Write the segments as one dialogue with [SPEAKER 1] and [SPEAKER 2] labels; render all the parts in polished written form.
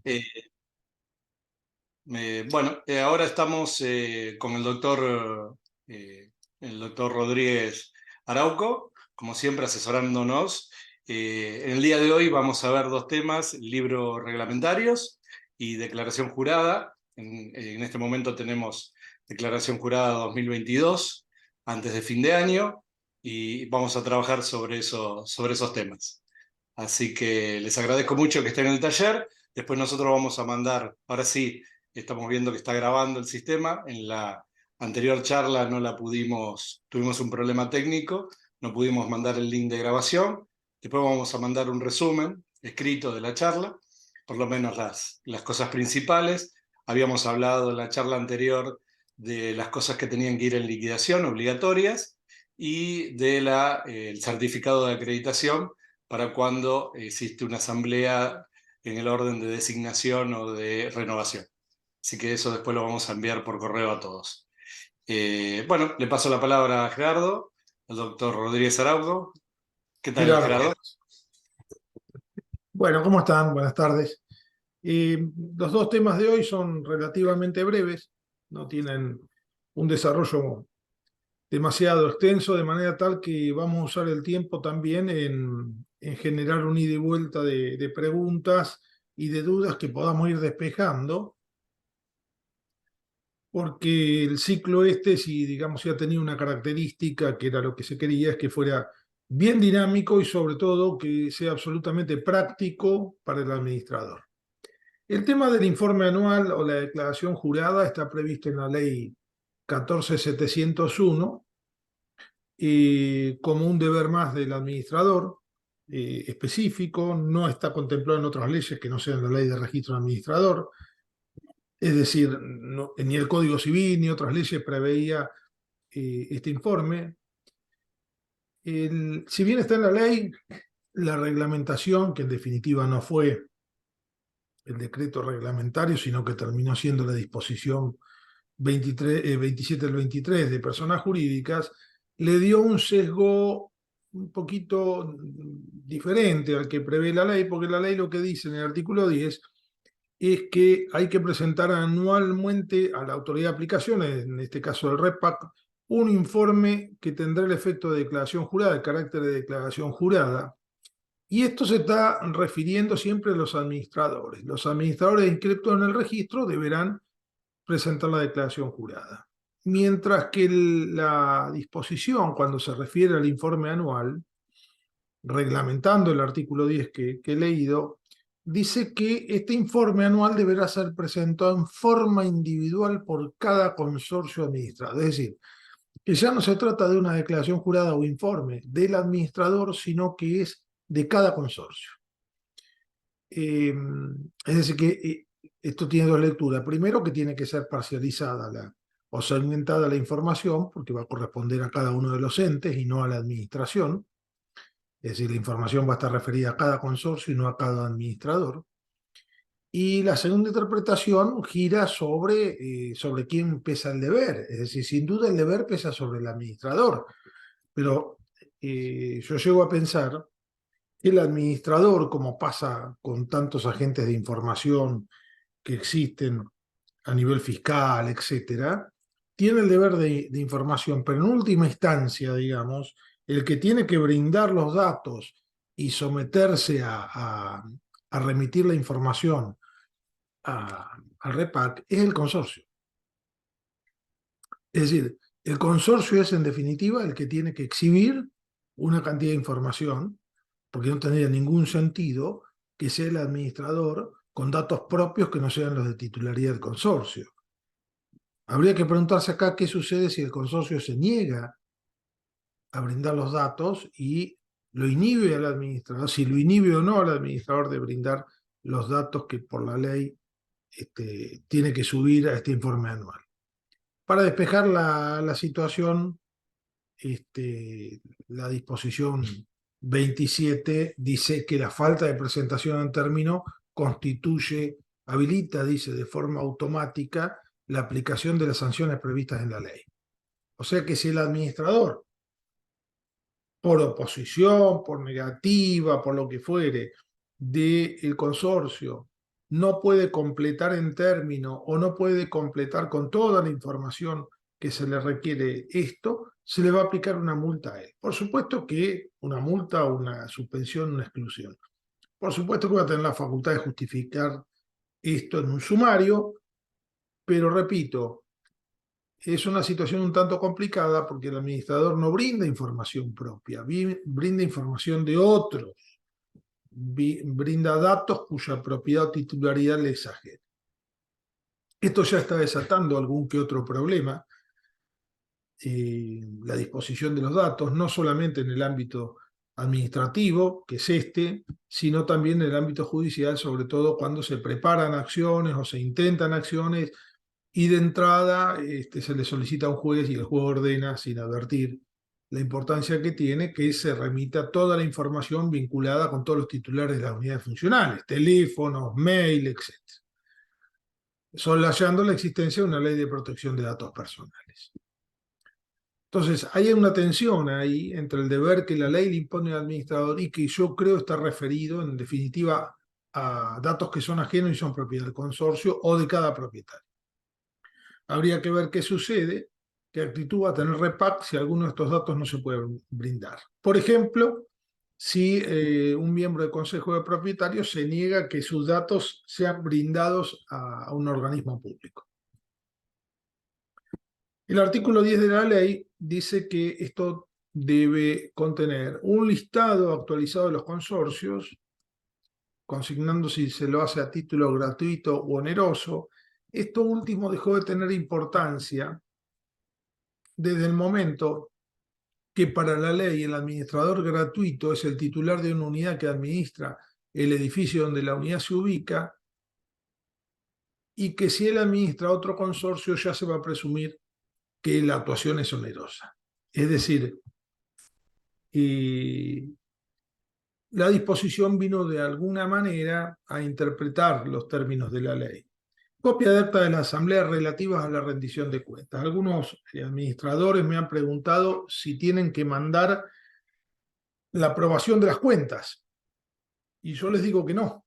[SPEAKER 1] Eh, bueno, ahora estamos con el doctor Rodríguez Arauco, como siempre asesorándonos. En el día de hoy vamos a ver dos temas: libros reglamentarios y declaración jurada. En este momento tenemos declaración jurada 2022, antes de fin de año, y vamos a trabajar sobre esos temas. Así que les agradezco mucho que estén en el taller. Después nosotros vamos a mandar, ahora sí, estamos viendo que está grabando el sistema. En la anterior charla no la pudimos, tuvimos un problema técnico, no pudimos mandar el link de grabación. Después vamos a mandar un resumen escrito de la charla, por lo menos las cosas principales. Habíamos hablado en la charla anterior de las cosas que tenían que ir en liquidación, obligatorias, y del certificado de acreditación para cuando existe una asamblea en el orden de designación o de renovación. Así que eso después lo vamos a enviar por correo a todos. Bueno, le paso la palabra a Gerardo, al doctor Rodríguez Araujo. ¿Qué tal,
[SPEAKER 2] Gerardo.
[SPEAKER 1] Gerardo?
[SPEAKER 2] Bueno, ¿cómo están? Buenas tardes. Los dos temas de hoy son relativamente breves, no tienen un desarrollo demasiado extenso, de manera tal que vamos a usar el tiempo también en generar un ida y vuelta de preguntas y de dudas que podamos ir despejando, porque el ciclo este, si digamos, si ha tenido una característica que era lo que se quería, es que fuera bien dinámico y sobre todo que sea absolutamente práctico para el administrador. El tema del informe anual o la declaración jurada está previsto en la ley 14701 como un deber más del administrador específico, no está contemplado en otras leyes que no sean la ley de registro administrador, es decir, ni el Código Civil ni otras leyes preveía este informe. Si bien está en la ley, la reglamentación, que en definitiva no fue el decreto reglamentario, sino que terminó siendo la disposición 27 del 23 de personas jurídicas, le dio un sesgo un poquito diferente al que prevé la ley, porque la ley lo que dice en el artículo 10 es que hay que presentar anualmente a la autoridad de aplicaciones, en este caso el REPAC, un informe que tendrá el efecto de declaración jurada, el carácter de declaración jurada, y esto se está refiriendo siempre a los administradores. Los administradores inscritos en el registro deberán presentar la declaración jurada. Mientras que la disposición, cuando se refiere al informe anual, reglamentando el artículo 10 que he leído, dice que este informe anual deberá ser presentado en forma individual por cada consorcio administrado. Es decir, que ya no se trata de una declaración jurada o informe del administrador, sino que es de cada consorcio. Es decir, que esto tiene dos lecturas. Primero, que tiene que ser parcializada o segmentada la información, porque va a corresponder a cada uno de los entes y no a la administración. Es decir, la información va a estar referida a cada consorcio y no a cada administrador. Y la segunda interpretación gira sobre quién pesa el deber. Es decir, sin duda el deber pesa sobre el administrador. Pero yo llego a pensar que el administrador, como pasa con tantos agentes de información que existen a nivel fiscal, etcétera, tiene el deber de información, pero en última instancia, digamos, el que tiene que brindar los datos y someterse a remitir la información al REPAC es el consorcio. Es decir, el consorcio es en definitiva el que tiene que exhibir una cantidad de información, porque no tendría ningún sentido que sea el administrador con datos propios que no sean los de titularidad del consorcio. Habría que preguntarse acá qué sucede si el consorcio se niega a brindar los datos y lo inhibe al administrador, si lo inhibe o no al administrador de brindar los datos que por la ley tiene que subir a este informe anual. Para despejar la situación, la disposición 27 dice que la falta de presentación en término habilita, dice, de forma automática la aplicación de las sanciones previstas en la ley. O sea que si el administrador, por oposición, por negativa, por lo que fuere, del consorcio, no puede completar en término o no puede completar con toda la información que se le requiere esto, se le va a aplicar una multa a él. Por supuesto que una multa, una suspensión, una exclusión. Por supuesto que va a tener la facultad de justificar esto en un sumario, pero repito, es una situación un tanto complicada porque el administrador no brinda información propia, brinda información de otros, brinda datos cuya propiedad o titularidad le es ajena. Esto ya está desatando algún que otro problema, la disposición de los datos, no solamente en el ámbito administrativo, que es este, sino también en el ámbito judicial, sobre todo cuando se preparan acciones o se intentan acciones y de entrada se le solicita a un juez y el juez ordena sin advertir la importancia que tiene que se remita toda la información vinculada con todos los titulares de las unidades funcionales, teléfonos, mail, etc. Soslayando la existencia de una ley de protección de datos personales. Entonces, hay una tensión ahí entre el deber que la ley le impone al administrador y que yo creo está referido, en definitiva, a datos que son ajenos y son propiedad del consorcio o de cada propietario. Habría que ver qué sucede, qué actitud va a tener REPAC si alguno de estos datos no se puede brindar. Por ejemplo, si un miembro del Consejo de Propietarios se niega que sus datos sean brindados a un organismo público. El artículo 10 de la ley dice que esto debe contener un listado actualizado de los consorcios, consignando si se lo hace a título gratuito o oneroso. Esto último dejó de tener importancia desde el momento que para la ley el administrador gratuito es el titular de una unidad que administra el edificio donde la unidad se ubica y que si él administra otro consorcio ya se va a presumir que la actuación es onerosa. Es decir, la disposición vino de alguna manera a interpretar los términos de la ley. Copia de acta de la Asamblea relativas a la rendición de cuentas. Algunos administradores me han preguntado si tienen que mandar la aprobación de las cuentas. Y yo les digo que no.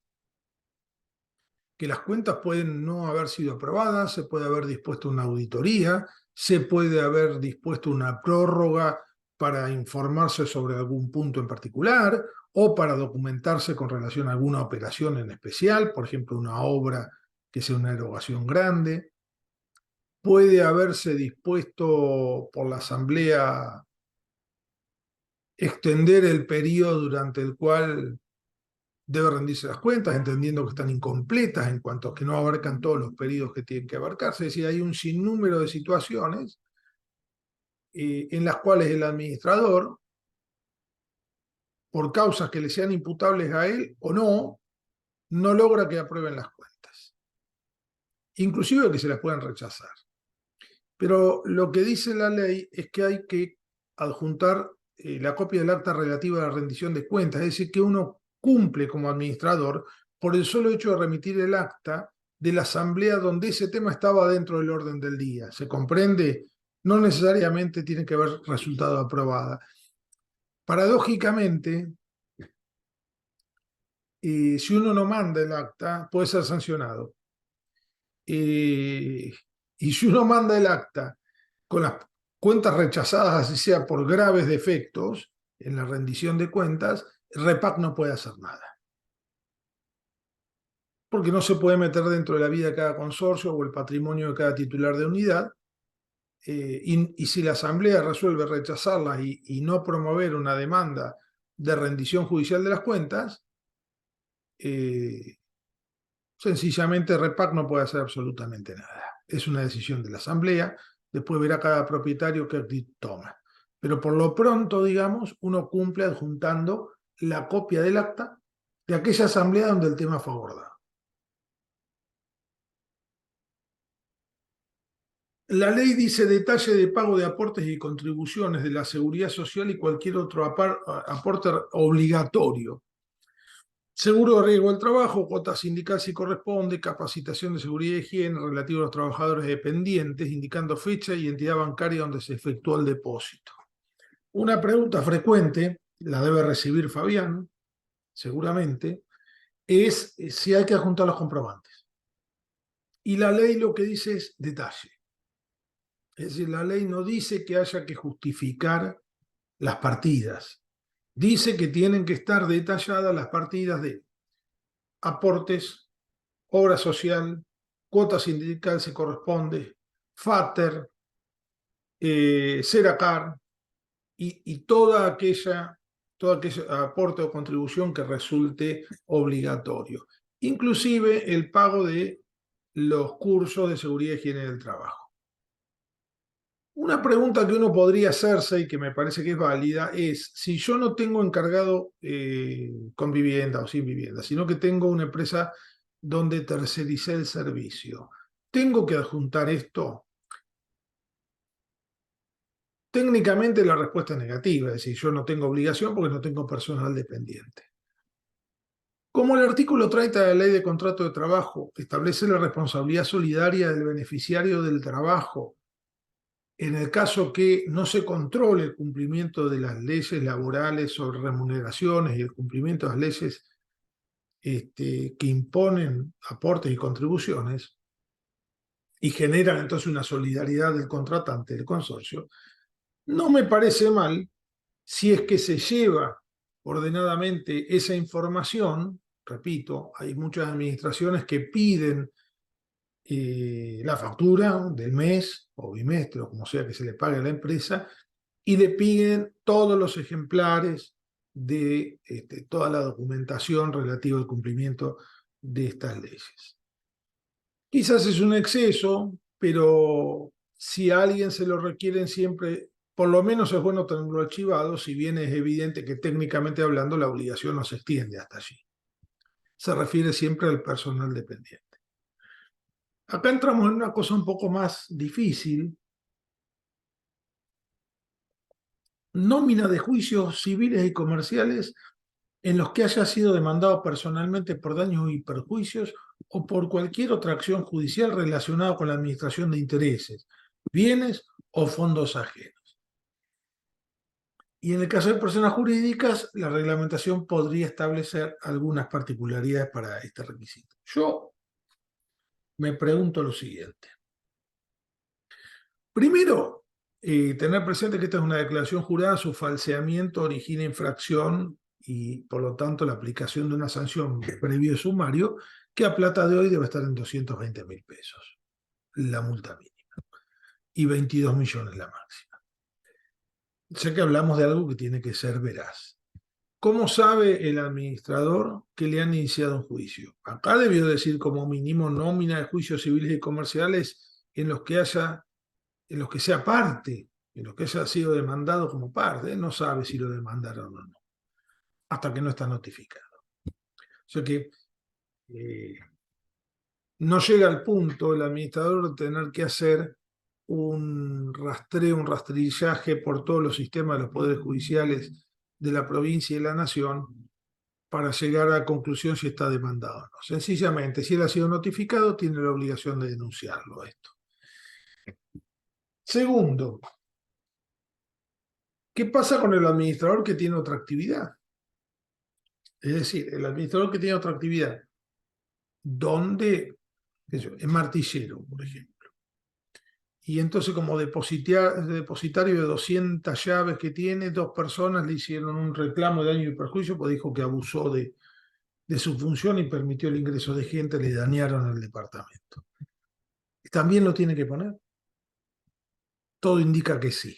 [SPEAKER 2] Que las cuentas pueden no haber sido aprobadas, se puede haber dispuesto una auditoría, se puede haber dispuesto una prórroga para informarse sobre algún punto en particular o para documentarse con relación a alguna operación en especial, por ejemplo, una obra que sea una erogación grande. Puede haberse dispuesto por la Asamblea extender el periodo durante el cual debe rendirse las cuentas, entendiendo que están incompletas en cuanto a que no abarcan todos los periodos que tienen que abarcarse. Es decir, hay un sinnúmero de situaciones en las cuales el administrador, por causas que le sean imputables a él o no, no logra que aprueben las cuentas. Inclusive que se las puedan rechazar. Pero lo que dice la ley es que hay que adjuntar la copia del acta relativa a la rendición de cuentas, es decir, que uno cumple como administrador por el solo hecho de remitir el acta de la asamblea donde ese tema estaba dentro del orden del día. ¿Se comprende? No necesariamente tiene que haber resultado aprobada. Paradójicamente, si uno no manda el acta, puede ser sancionado. Y si uno manda el acta con las cuentas rechazadas, así sea por graves defectos en la rendición de cuentas, REPAC no puede hacer nada. Porque no se puede meter dentro de la vida de cada consorcio o el patrimonio de cada titular de unidad. Y si la Asamblea resuelve rechazarlas y no promover una demanda de rendición judicial de las cuentas, sencillamente REPAC no puede hacer absolutamente nada. Es una decisión de la Asamblea, después verá cada propietario qué actitud toma. Pero por lo pronto, digamos, uno cumple adjuntando la copia del acta de aquella Asamblea donde el tema fue abordado. La ley dice detalle de pago de aportes y contribuciones de la Seguridad Social y cualquier otro aporte obligatorio. Seguro de riesgo del trabajo, cuota sindical si corresponde, capacitación de seguridad y higiene relativo a los trabajadores dependientes, indicando fecha y entidad bancaria donde se efectuó el depósito. Una pregunta frecuente, la debe recibir Fabián, seguramente, es si hay que adjuntar los comprobantes. Y la ley lo que dice es detalle. Es decir, la ley no dice que haya que justificar las partidas. Dice que tienen que estar detalladas las partidas de aportes, obra social, cuota sindical si corresponde, FATER, SERACAR y todo aquel aporte o contribución que resulte obligatorio. Inclusive el pago de los cursos de seguridad y higiene del trabajo. Una pregunta que uno podría hacerse y que me parece que es válida es, si yo no tengo encargado con vivienda o sin vivienda, sino que tengo una empresa donde tercericé el servicio, ¿tengo que adjuntar esto? Técnicamente la respuesta es negativa, es decir, yo no tengo obligación porque no tengo personal dependiente. Como el artículo 30 de la Ley de Contrato de Trabajo establece la responsabilidad solidaria del beneficiario del trabajo en el caso que no se controle el cumplimiento de las leyes laborales sobre remuneraciones y el cumplimiento de las leyes que imponen aportes y contribuciones y generan entonces una solidaridad del contratante del consorcio, no me parece mal si es que se lleva ordenadamente esa información. Repito, hay muchas administraciones que piden la factura del mes o bimestre o como sea que se le pague a la empresa y le piden todos los ejemplares de toda la documentación relativa al cumplimiento de estas leyes. Quizás es un exceso, pero si a alguien se lo requieren siempre, por lo menos es bueno tenerlo archivado, si bien es evidente que técnicamente hablando la obligación no se extiende hasta allí. Se refiere siempre al personal dependiente. Acá entramos en una cosa un poco más difícil. Nómina de juicios civiles y comerciales en los que haya sido demandado personalmente por daños y perjuicios o por cualquier otra acción judicial relacionada con la administración de intereses, bienes o fondos ajenos. Y en el caso de personas jurídicas, la reglamentación podría establecer algunas particularidades para este requisito. Yo me pregunto lo siguiente. Primero, tener presente que esta es una declaración jurada, su falseamiento origina infracción y por lo tanto la aplicación de una sanción previo sumario que a plata de hoy debe estar en 220.000 pesos, la multa mínima, y 22 millones la máxima. Sé que hablamos de algo que tiene que ser veraz. ¿Cómo sabe el administrador que le han iniciado un juicio? Acá debió decir como mínimo nómina de juicios civiles y comerciales en los que sea parte, en los que haya sido demandado como parte. No sabe si lo demandaron o no, hasta que no está notificado. O sea que no llega al punto el administrador de tener que hacer un rastreo, un rastrillaje por todos los sistemas de los poderes judiciales de la provincia y de la nación para llegar a la conclusión si está demandado o no. Sencillamente, si él ha sido notificado, tiene la obligación de denunciarlo esto. Segundo, ¿qué pasa con el administrador que tiene otra actividad? Es decir, el administrador que tiene otra actividad, donde es martillero, por ejemplo, y entonces como depositario de 200 llaves que tiene, 2 personas le hicieron un reclamo de daño y perjuicio, pues dijo que abusó de su función y permitió el ingreso de gente, le dañaron el departamento. ¿También lo tiene que poner? Todo indica que sí.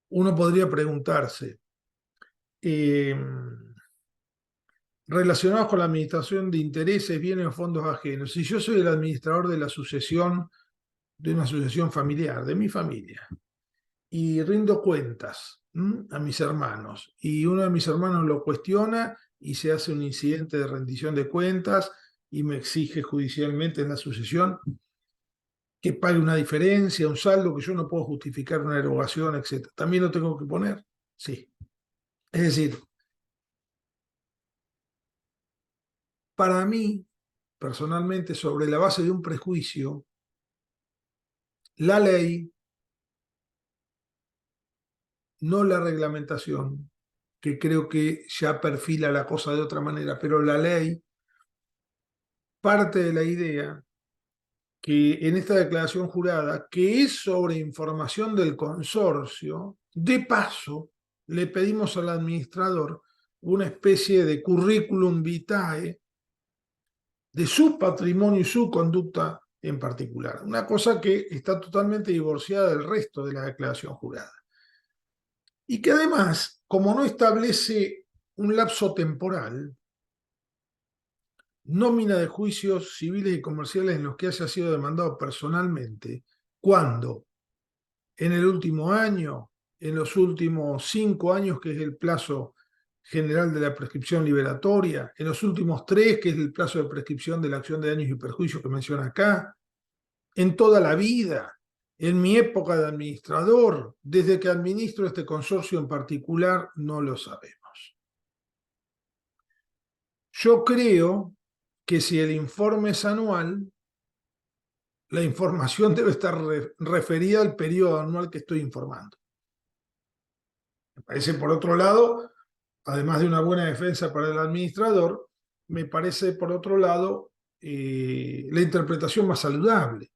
[SPEAKER 2] Uno podría preguntarse, relacionados con la administración de intereses, bienes o fondos ajenos, si yo soy el administrador de la sucesión, de una sucesión familiar, de mi familia, y rindo cuentas a mis hermanos, y uno de mis hermanos lo cuestiona y se hace un incidente de rendición de cuentas y me exige judicialmente en la sucesión que pague una diferencia, un saldo que yo no puedo justificar, una erogación, etc. ¿También lo tengo que poner? Sí. Es decir, para mí, personalmente, sobre la base de un prejuicio, la ley, no la reglamentación, que creo que ya perfila la cosa de otra manera, pero la ley parte de la idea que en esta declaración jurada, que es sobre información del consorcio, de paso le pedimos al administrador una especie de currículum vitae de su patrimonio y su conducta en particular. Una cosa que está totalmente divorciada del resto de la declaración jurada. Y que además, como no establece un lapso temporal, nómina de juicios civiles y comerciales en los que haya sido demandado personalmente, ¿cuándo? En el último año, en los últimos 5 años, que es el plazo general de la prescripción liberatoria, en los últimos 3, que es el plazo de prescripción de la acción de daños y perjuicios que menciona acá, en toda la vida, en mi época de administrador, desde que administro este consorcio en particular, no lo sabemos. Yo creo que si el informe es anual, la información debe estar referida al periodo anual que estoy informando. Me parece, por otro lado, además de una buena defensa para el administrador, me parece, por otro lado, la interpretación más saludable.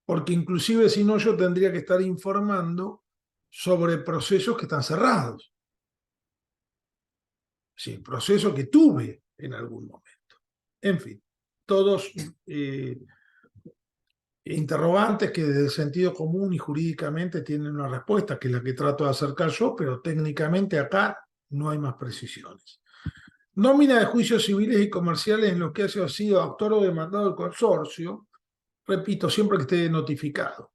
[SPEAKER 2] Porque inclusive si no, yo tendría que estar informando sobre procesos que están cerrados. Sí, procesos que tuve en algún momento. En fin, todos interrogantes que desde el sentido común y jurídicamente tienen una respuesta, que es la que trato de acercar yo, pero técnicamente acá no hay más precisiones. Nómina de juicios civiles y comerciales en los que haya sido autor o demandado el consorcio, repito, siempre que esté notificado.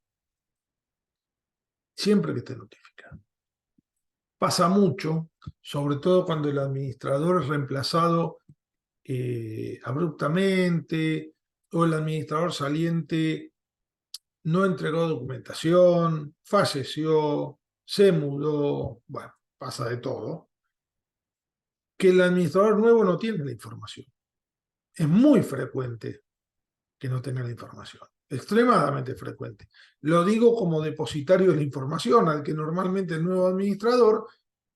[SPEAKER 2] Siempre que esté notificado. Pasa mucho, sobre todo cuando el administrador es reemplazado abruptamente o el administrador saliente no entregó documentación, falleció, se mudó, bueno, pasa de todo, que el administrador nuevo no tiene la información. Es muy frecuente que no tenga la información, extremadamente frecuente. Lo digo como depositario de la información, al que normalmente el nuevo administrador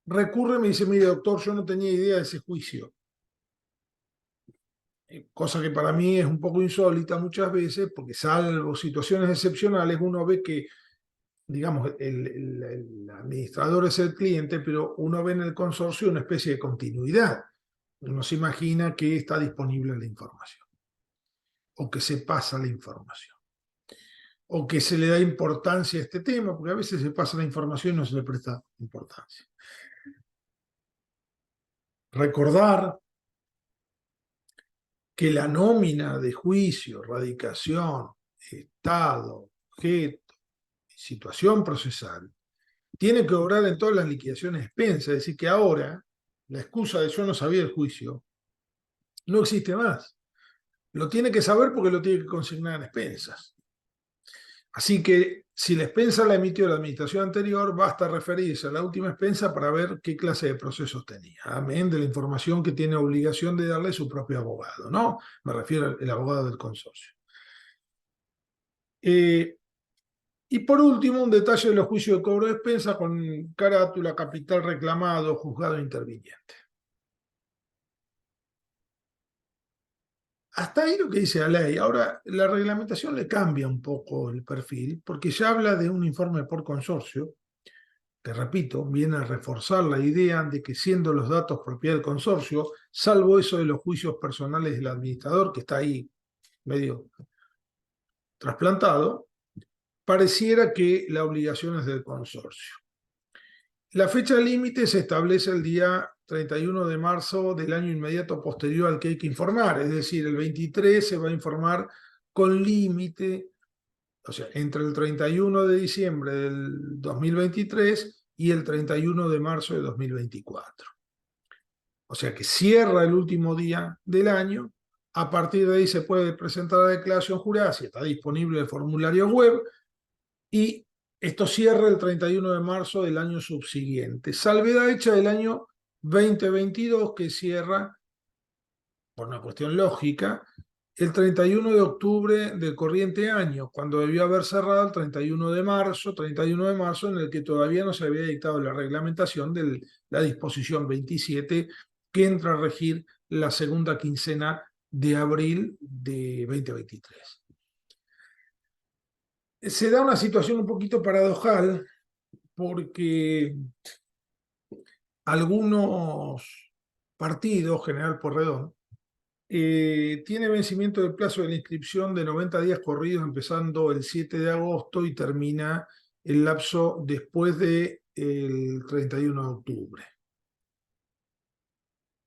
[SPEAKER 2] recurre y me dice, mire doctor, yo no tenía idea de ese juicio. Cosa que para mí es un poco insólita muchas veces, porque salvo situaciones excepcionales, uno ve que, digamos, el administrador es el cliente, pero uno ve en el consorcio una especie de continuidad. Uno se imagina que está disponible la información, o que se pasa la información, o que se le da importancia a este tema, porque a veces se pasa la información y no se le presta importancia. Recordar que la nómina de juicio, radicación, estado, objeto, situación procesal, tiene que obrar en todas las liquidaciones expensas, es decir, que ahora la excusa de yo no sabía el juicio no existe más. Lo tiene que saber porque lo tiene que consignar en expensas. Así que si la expensa la emitió la administración anterior, basta referirse a la última expensa para ver qué clase de procesos tenía. Amén de la información que tiene obligación de darle su propio abogado, ¿no? Me refiero al abogado del consorcio. Y por último, un detalle de los juicios de cobro de expensa con carátula, capital reclamado, juzgado interviniente. Hasta ahí lo que dice la ley. Ahora, la reglamentación le cambia un poco el perfil, porque ya habla de un informe por consorcio, que repito, viene a reforzar la idea de que siendo los datos propiedad del consorcio, salvo eso de los juicios personales del administrador, que está ahí medio trasplantado, pareciera que la obligación es del consorcio. La fecha límite se establece el día 31 de marzo del año inmediato posterior al que hay que informar, es decir, el 23 se va a informar con límite, o sea, entre el 31 de diciembre del 2023 y el 31 de marzo de 2024. O sea que cierra el último día del año, a partir de ahí se puede presentar la declaración jurada, si está disponible el formulario web, y esto cierra el 31 de marzo del año subsiguiente. Salvedad hecha del año 2022 que cierra, por una cuestión lógica, el 31 de octubre del corriente año, cuando debió haber cerrado el 31 de marzo, en el que todavía no se había dictado la reglamentación de la disposición 27, que entra a regir la segunda quincena de abril de 2023. Se da una situación un poquito paradojal porque algunos partidos, General Porredón, tiene vencimiento del plazo de la inscripción de 90 días corridos, empezando el 7 de agosto y termina el lapso después del 31 de octubre.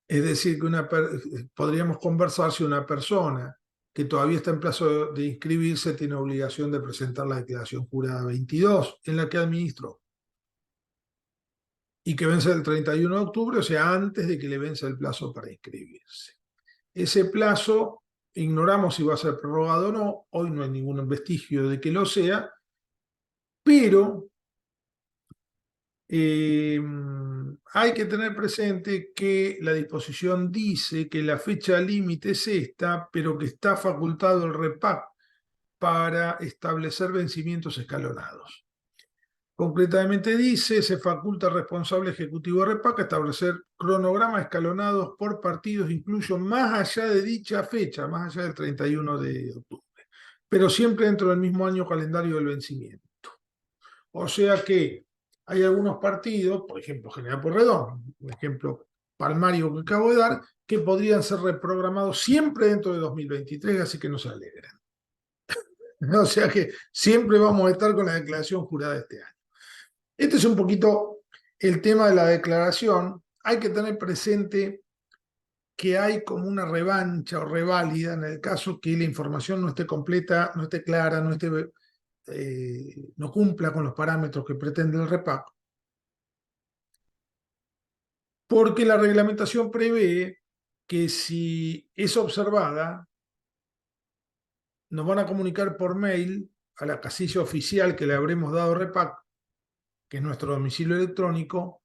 [SPEAKER 2] Es decir, que podríamos conversar si una persona que todavía está en plazo de inscribirse tiene obligación de presentar la declaración jurada 22 en la que administró y que vence el 31 de octubre, o sea, antes de que le vence el plazo para inscribirse. Ese plazo, ignoramos si va a ser prorrogado o no, hoy no hay ningún vestigio de que lo sea, pero hay que tener presente que la disposición dice que la fecha límite es esta, pero que está facultado el REPAC para establecer vencimientos escalonados. Concretamente dice, se faculta al responsable ejecutivo de REPAC a establecer cronogramas escalonados por partidos, incluso más allá de dicha fecha, más allá del 31 de octubre, pero siempre dentro del mismo año calendario del vencimiento. O sea que hay algunos partidos, por ejemplo, General Porredón, un ejemplo palmario que acabo de dar, que podrían ser reprogramados siempre dentro de 2023, así que no se alegran. O sea que siempre vamos a estar con la declaración jurada este año. Este es un poquito el tema de la declaración. Hay que tener presente que hay como una revancha o reválida en el caso que la información no esté completa, no esté clara, no cumpla con los parámetros que pretende el REPAC, porque la reglamentación prevé que si es observada, nos van a comunicar por mail a la casilla oficial que le habremos dado REPAC, que es nuestro domicilio electrónico,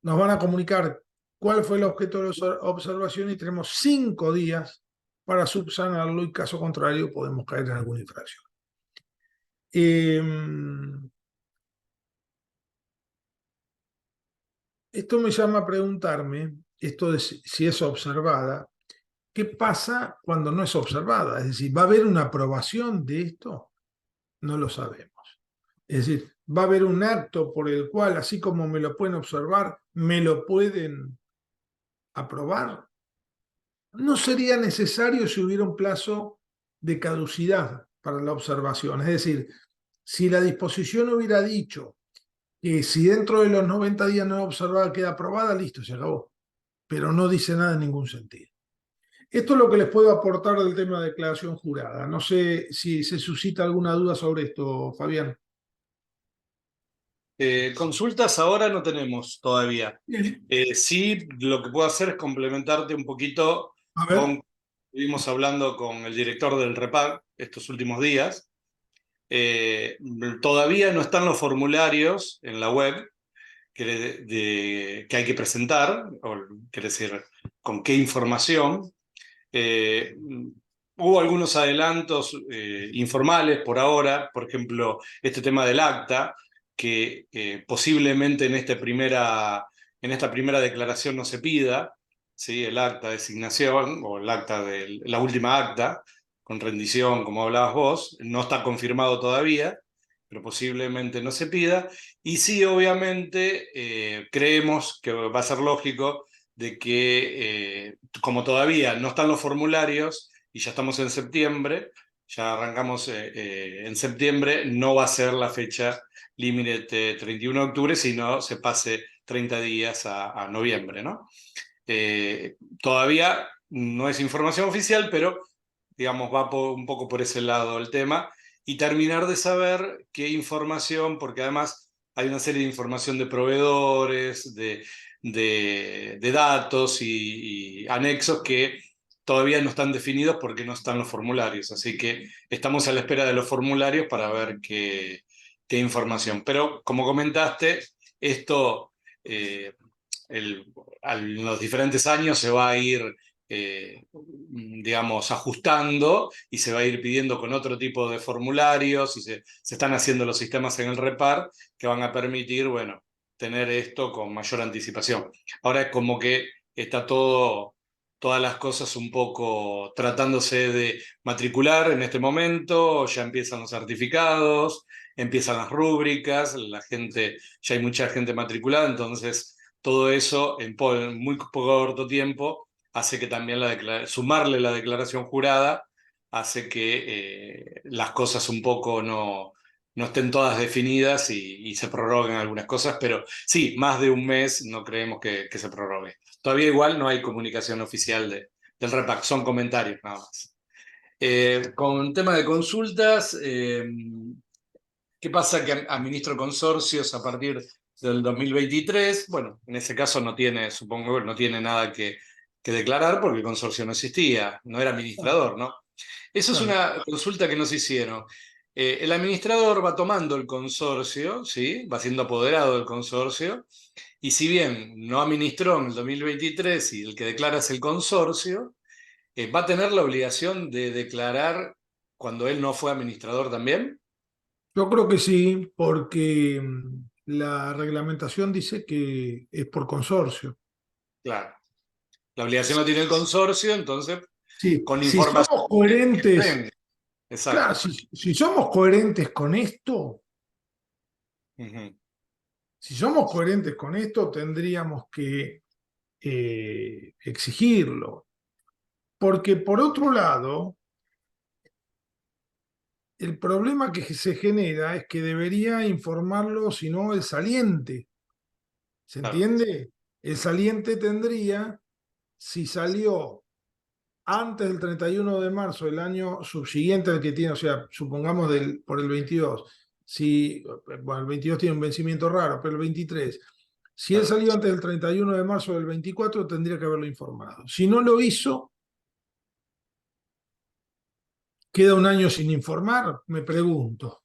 [SPEAKER 2] nos van a comunicar cuál fue el objeto de la observación y tenemos 5 días para subsanarlo y caso contrario podemos caer en alguna infracción. Esto me llama a preguntarme, esto de si es observada, ¿qué pasa cuando no es observada? Es decir, ¿va a haber una aprobación de esto? No lo sabemos. Es decir, ¿va a haber un acto por el cual, así como me lo pueden observar, me lo pueden aprobar? No sería necesario si hubiera un plazo de caducidad para la observación. Es decir, si la disposición hubiera dicho que si dentro de los 90 días no es observada queda aprobada, listo, se acabó. Pero no dice nada en ningún sentido. Esto es lo que les puedo aportar del tema de declaración jurada. No sé si se suscita alguna duda sobre esto, Fabián.
[SPEAKER 1] Consultas ahora no tenemos todavía.
[SPEAKER 2] Bien.
[SPEAKER 1] Sí, lo que puedo hacer es complementarte un poquito
[SPEAKER 2] A ver.
[SPEAKER 1] con, estuvimos hablando con el director del REPAC estos últimos días. Todavía no están los formularios en la web que hay que presentar, o quiere decir, con qué información. Eh, Hubo algunos adelantos informales por ahora, por ejemplo, este tema del acta, que posiblemente en esta primera declaración no se pida, ¿sí? El acta de designación o el acta de la última acta con rendición, como hablabas vos, no está confirmado todavía, pero posiblemente no se pida. Y sí, obviamente, creemos que va a ser lógico de que como todavía no están los formularios y ya estamos en septiembre, ya arrancamos en septiembre, no va a ser la fecha límite 31 de octubre, sino se pase 30 días a noviembre, ¿no? Todavía no es información oficial, pero digamos va un poco por ese lado el tema, y terminar de saber qué información, porque además hay una serie de información de proveedores, de datos y anexos que todavía no están definidos porque no están los formularios. Así que estamos a la espera de los formularios para ver qué información. Pero como comentaste, esto en los diferentes años se va a ir digamos, ajustando y se va a ir pidiendo con otro tipo de formularios y se están haciendo los sistemas en el REPAR que van a permitir, bueno, tener esto con mayor anticipación. Ahora es como que está todas las cosas un poco tratándose de matricular en este momento, ya empiezan los certificados, empiezan las rúbricas, la gente, ya hay mucha gente matriculada, entonces todo eso en muy poco corto tiempo hace que también sumarle la declaración jurada hace que las cosas un poco no estén todas definidas y se prorroguen algunas cosas, pero sí, más de un mes no creemos que se prorrogue. Todavía igual no hay comunicación oficial del REPAC, son comentarios nada más. Con tema de consultas, ¿qué pasa que administro consorcios a partir del 2023? Bueno, en ese caso no tiene, supongo que no tiene nada que declarar porque el consorcio no existía, no era administrador, ¿no? Eso es
[SPEAKER 2] Claro.
[SPEAKER 1] una consulta que nos hicieron. El administrador va tomando el consorcio, ¿sí? Va siendo apoderado del consorcio, y si bien no administró en el 2023 y el que declara es el consorcio, va a tener la obligación de declarar cuando él no fue administrador también.
[SPEAKER 2] Yo creo que sí, porque la reglamentación dice que es por consorcio.
[SPEAKER 1] Claro. La obligación la tiene el consorcio, entonces,
[SPEAKER 2] Sí,
[SPEAKER 1] con
[SPEAKER 2] si
[SPEAKER 1] información
[SPEAKER 2] somos
[SPEAKER 1] que
[SPEAKER 2] coherentes,
[SPEAKER 1] tenga.
[SPEAKER 2] claro,
[SPEAKER 1] Exacto.
[SPEAKER 2] si somos coherentes con esto,
[SPEAKER 1] Ujú.
[SPEAKER 2] si somos coherentes con esto, tendríamos que exigirlo. Porque por otro lado, el problema que se genera es que debería informarlo, si no, el saliente. ¿Se
[SPEAKER 1] Claro,
[SPEAKER 2] entiende? El saliente tendría, si salió antes del 31 de marzo del año subsiguiente al que tiene, o sea, supongamos por el 22, si, bueno, el 22 tiene un vencimiento raro, pero el 23, si él
[SPEAKER 1] claro,
[SPEAKER 2] salió antes del 31 de marzo del 24, tendría que haberlo informado. Si no lo hizo, queda un año sin informar, me pregunto,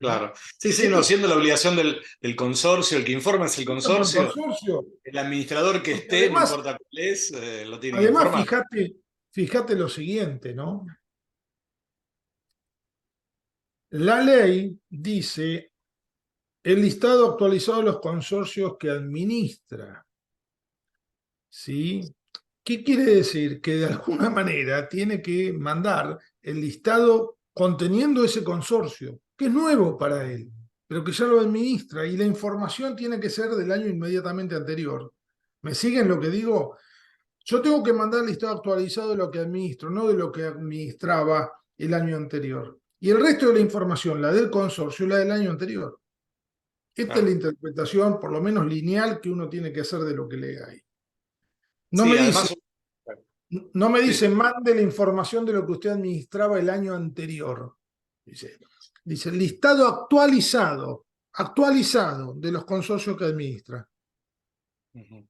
[SPEAKER 2] ¿no?
[SPEAKER 1] claro. Sí, sí, no,
[SPEAKER 2] Esto
[SPEAKER 1] siendo la obligación del consorcio, el que informa es el
[SPEAKER 2] es por
[SPEAKER 1] consorcio,
[SPEAKER 2] consorcio,
[SPEAKER 1] el administrador que
[SPEAKER 2] porque
[SPEAKER 1] esté, no importa cuál es, lo tiene que
[SPEAKER 2] además
[SPEAKER 1] informar.
[SPEAKER 2] fíjate lo siguiente, ¿no? La ley dice el listado actualizado de los consorcios que administra, ¿sí? ¿Qué quiere decir? Que de alguna manera tiene que mandar el listado conteniendo ese consorcio, que es nuevo para él, pero que ya lo administra y la información tiene que ser del año inmediatamente anterior. ¿Me siguen lo que digo? Yo tengo que mandar el listado actualizado de lo que administro, no de lo que administraba el año anterior. Y el resto de la información, la del consorcio, la del año anterior. Esta es la
[SPEAKER 1] Claro.
[SPEAKER 2] interpretación, por lo menos lineal, que uno tiene que hacer de lo que lee ahí. No
[SPEAKER 1] Sí,
[SPEAKER 2] me dice,
[SPEAKER 1] además,
[SPEAKER 2] no me
[SPEAKER 1] sí,
[SPEAKER 2] dice, mande la información de lo que usted administraba el año anterior. Dice listado actualizado de los consorcios que administra.
[SPEAKER 1] ujú.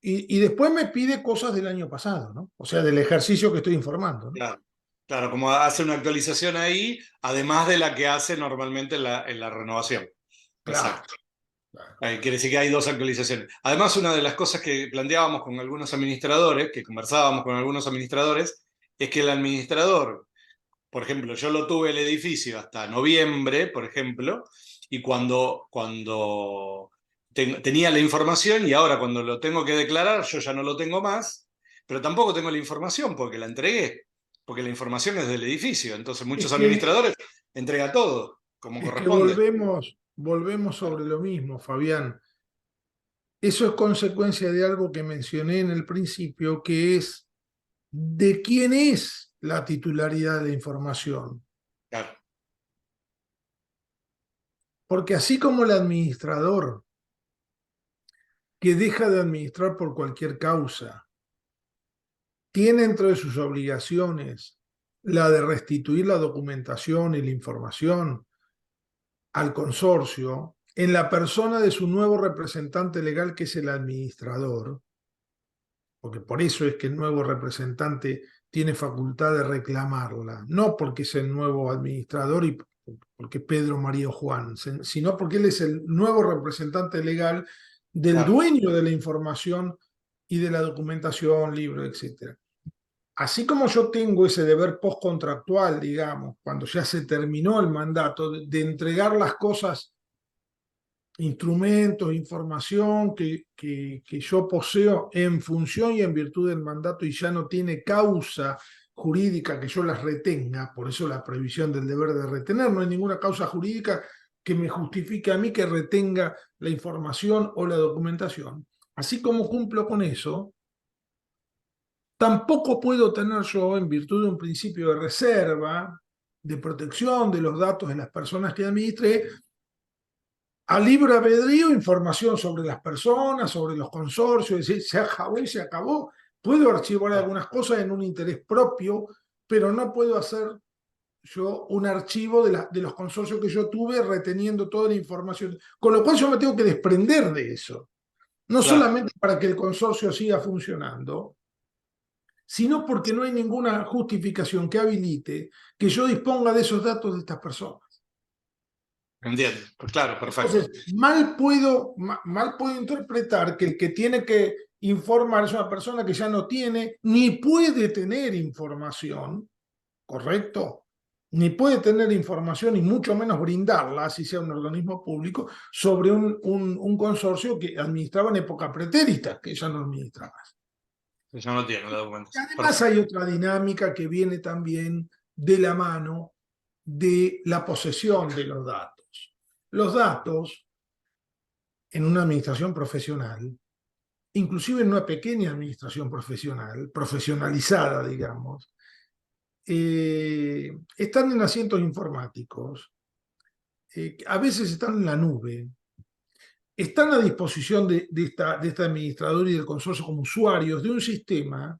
[SPEAKER 2] Y después me pide cosas del año pasado, ¿no? O sea, del ejercicio que estoy informando, ¿no?
[SPEAKER 1] Claro, claro, como hace una actualización ahí, además de la que hace normalmente en la renovación.
[SPEAKER 2] Claro,
[SPEAKER 1] Exacto.
[SPEAKER 2] claro.
[SPEAKER 1] Quiere decir que hay dos actualizaciones. Además, una de las cosas que planteábamos con algunos administradores, que conversábamos con algunos administradores, es que el administrador, por ejemplo, yo lo tuve el edificio hasta noviembre, por ejemplo, y cuando tenía la información y ahora cuando lo tengo que declarar, yo ya no lo tengo más, pero tampoco tengo la información porque la entregué, porque la información es del edificio. Entonces muchos
[SPEAKER 2] Es que,
[SPEAKER 1] administradores entregan todo como
[SPEAKER 2] es que
[SPEAKER 1] corresponde.
[SPEAKER 2] volvemos sobre lo mismo, Fabián. Eso es consecuencia de algo que mencioné en el principio, que es de quién es la titularidad de la información.
[SPEAKER 1] Claro,
[SPEAKER 2] Porque así como el administrador que deja de administrar por cualquier causa, tiene dentro de sus obligaciones la de restituir la documentación y la información al consorcio en la persona de su nuevo representante legal, que es el administrador, porque por eso es que el nuevo representante tiene facultad de reclamarla, no porque es el nuevo administrador y porque Pedro María o Juan, sino porque él es el nuevo representante legal del
[SPEAKER 1] claro,
[SPEAKER 2] dueño de la información y de la documentación, libros, etc. Así como yo tengo ese deber postcontractual, digamos, cuando ya se terminó el mandato, de entregar las cosas, instrumentos, información que yo poseo en función y en virtud del mandato y ya no tiene causa jurídica que yo las retenga, por eso la prohibición del deber de retener, no hay ninguna causa jurídica que me justifique a mí que retenga la información o la documentación. Así como cumplo con eso, tampoco puedo tener yo, en virtud de un principio de reserva, de protección de los datos de las personas que administré, a libre albedrío información sobre las personas, sobre los consorcios, es decir, se acabó y se acabó. Puedo archivar algunas cosas en un interés propio, pero no puedo hacer yo un archivo de los consorcios que yo tuve reteniendo toda la información. Con lo cual yo me tengo que desprender de eso. No
[SPEAKER 1] Claro,
[SPEAKER 2] solamente para que el consorcio siga funcionando, sino porque no hay ninguna justificación que habilite que yo disponga de esos datos de estas personas.
[SPEAKER 1] entiendo. Pues claro, perfecto.
[SPEAKER 2] Entonces, mal puedo interpretar que el que tiene que informar es una persona que ya no tiene ni puede tener información, ¿correcto? Ni puede tener información y mucho menos brindarla, así sea un organismo público, sobre un consorcio que administraba en época pretérita, que ya no administraba.
[SPEAKER 1] Yo no tiene la
[SPEAKER 2] Y
[SPEAKER 1] documentación.
[SPEAKER 2] además
[SPEAKER 1] Perfecto.
[SPEAKER 2] hay otra dinámica que viene también de la mano de la posesión de los datos. Los datos en una administración profesional, inclusive en una pequeña administración profesional, profesionalizada, digamos, están en asientos informáticos, a veces están en la nube, están a disposición de este administrador y del consorcio como usuarios de un sistema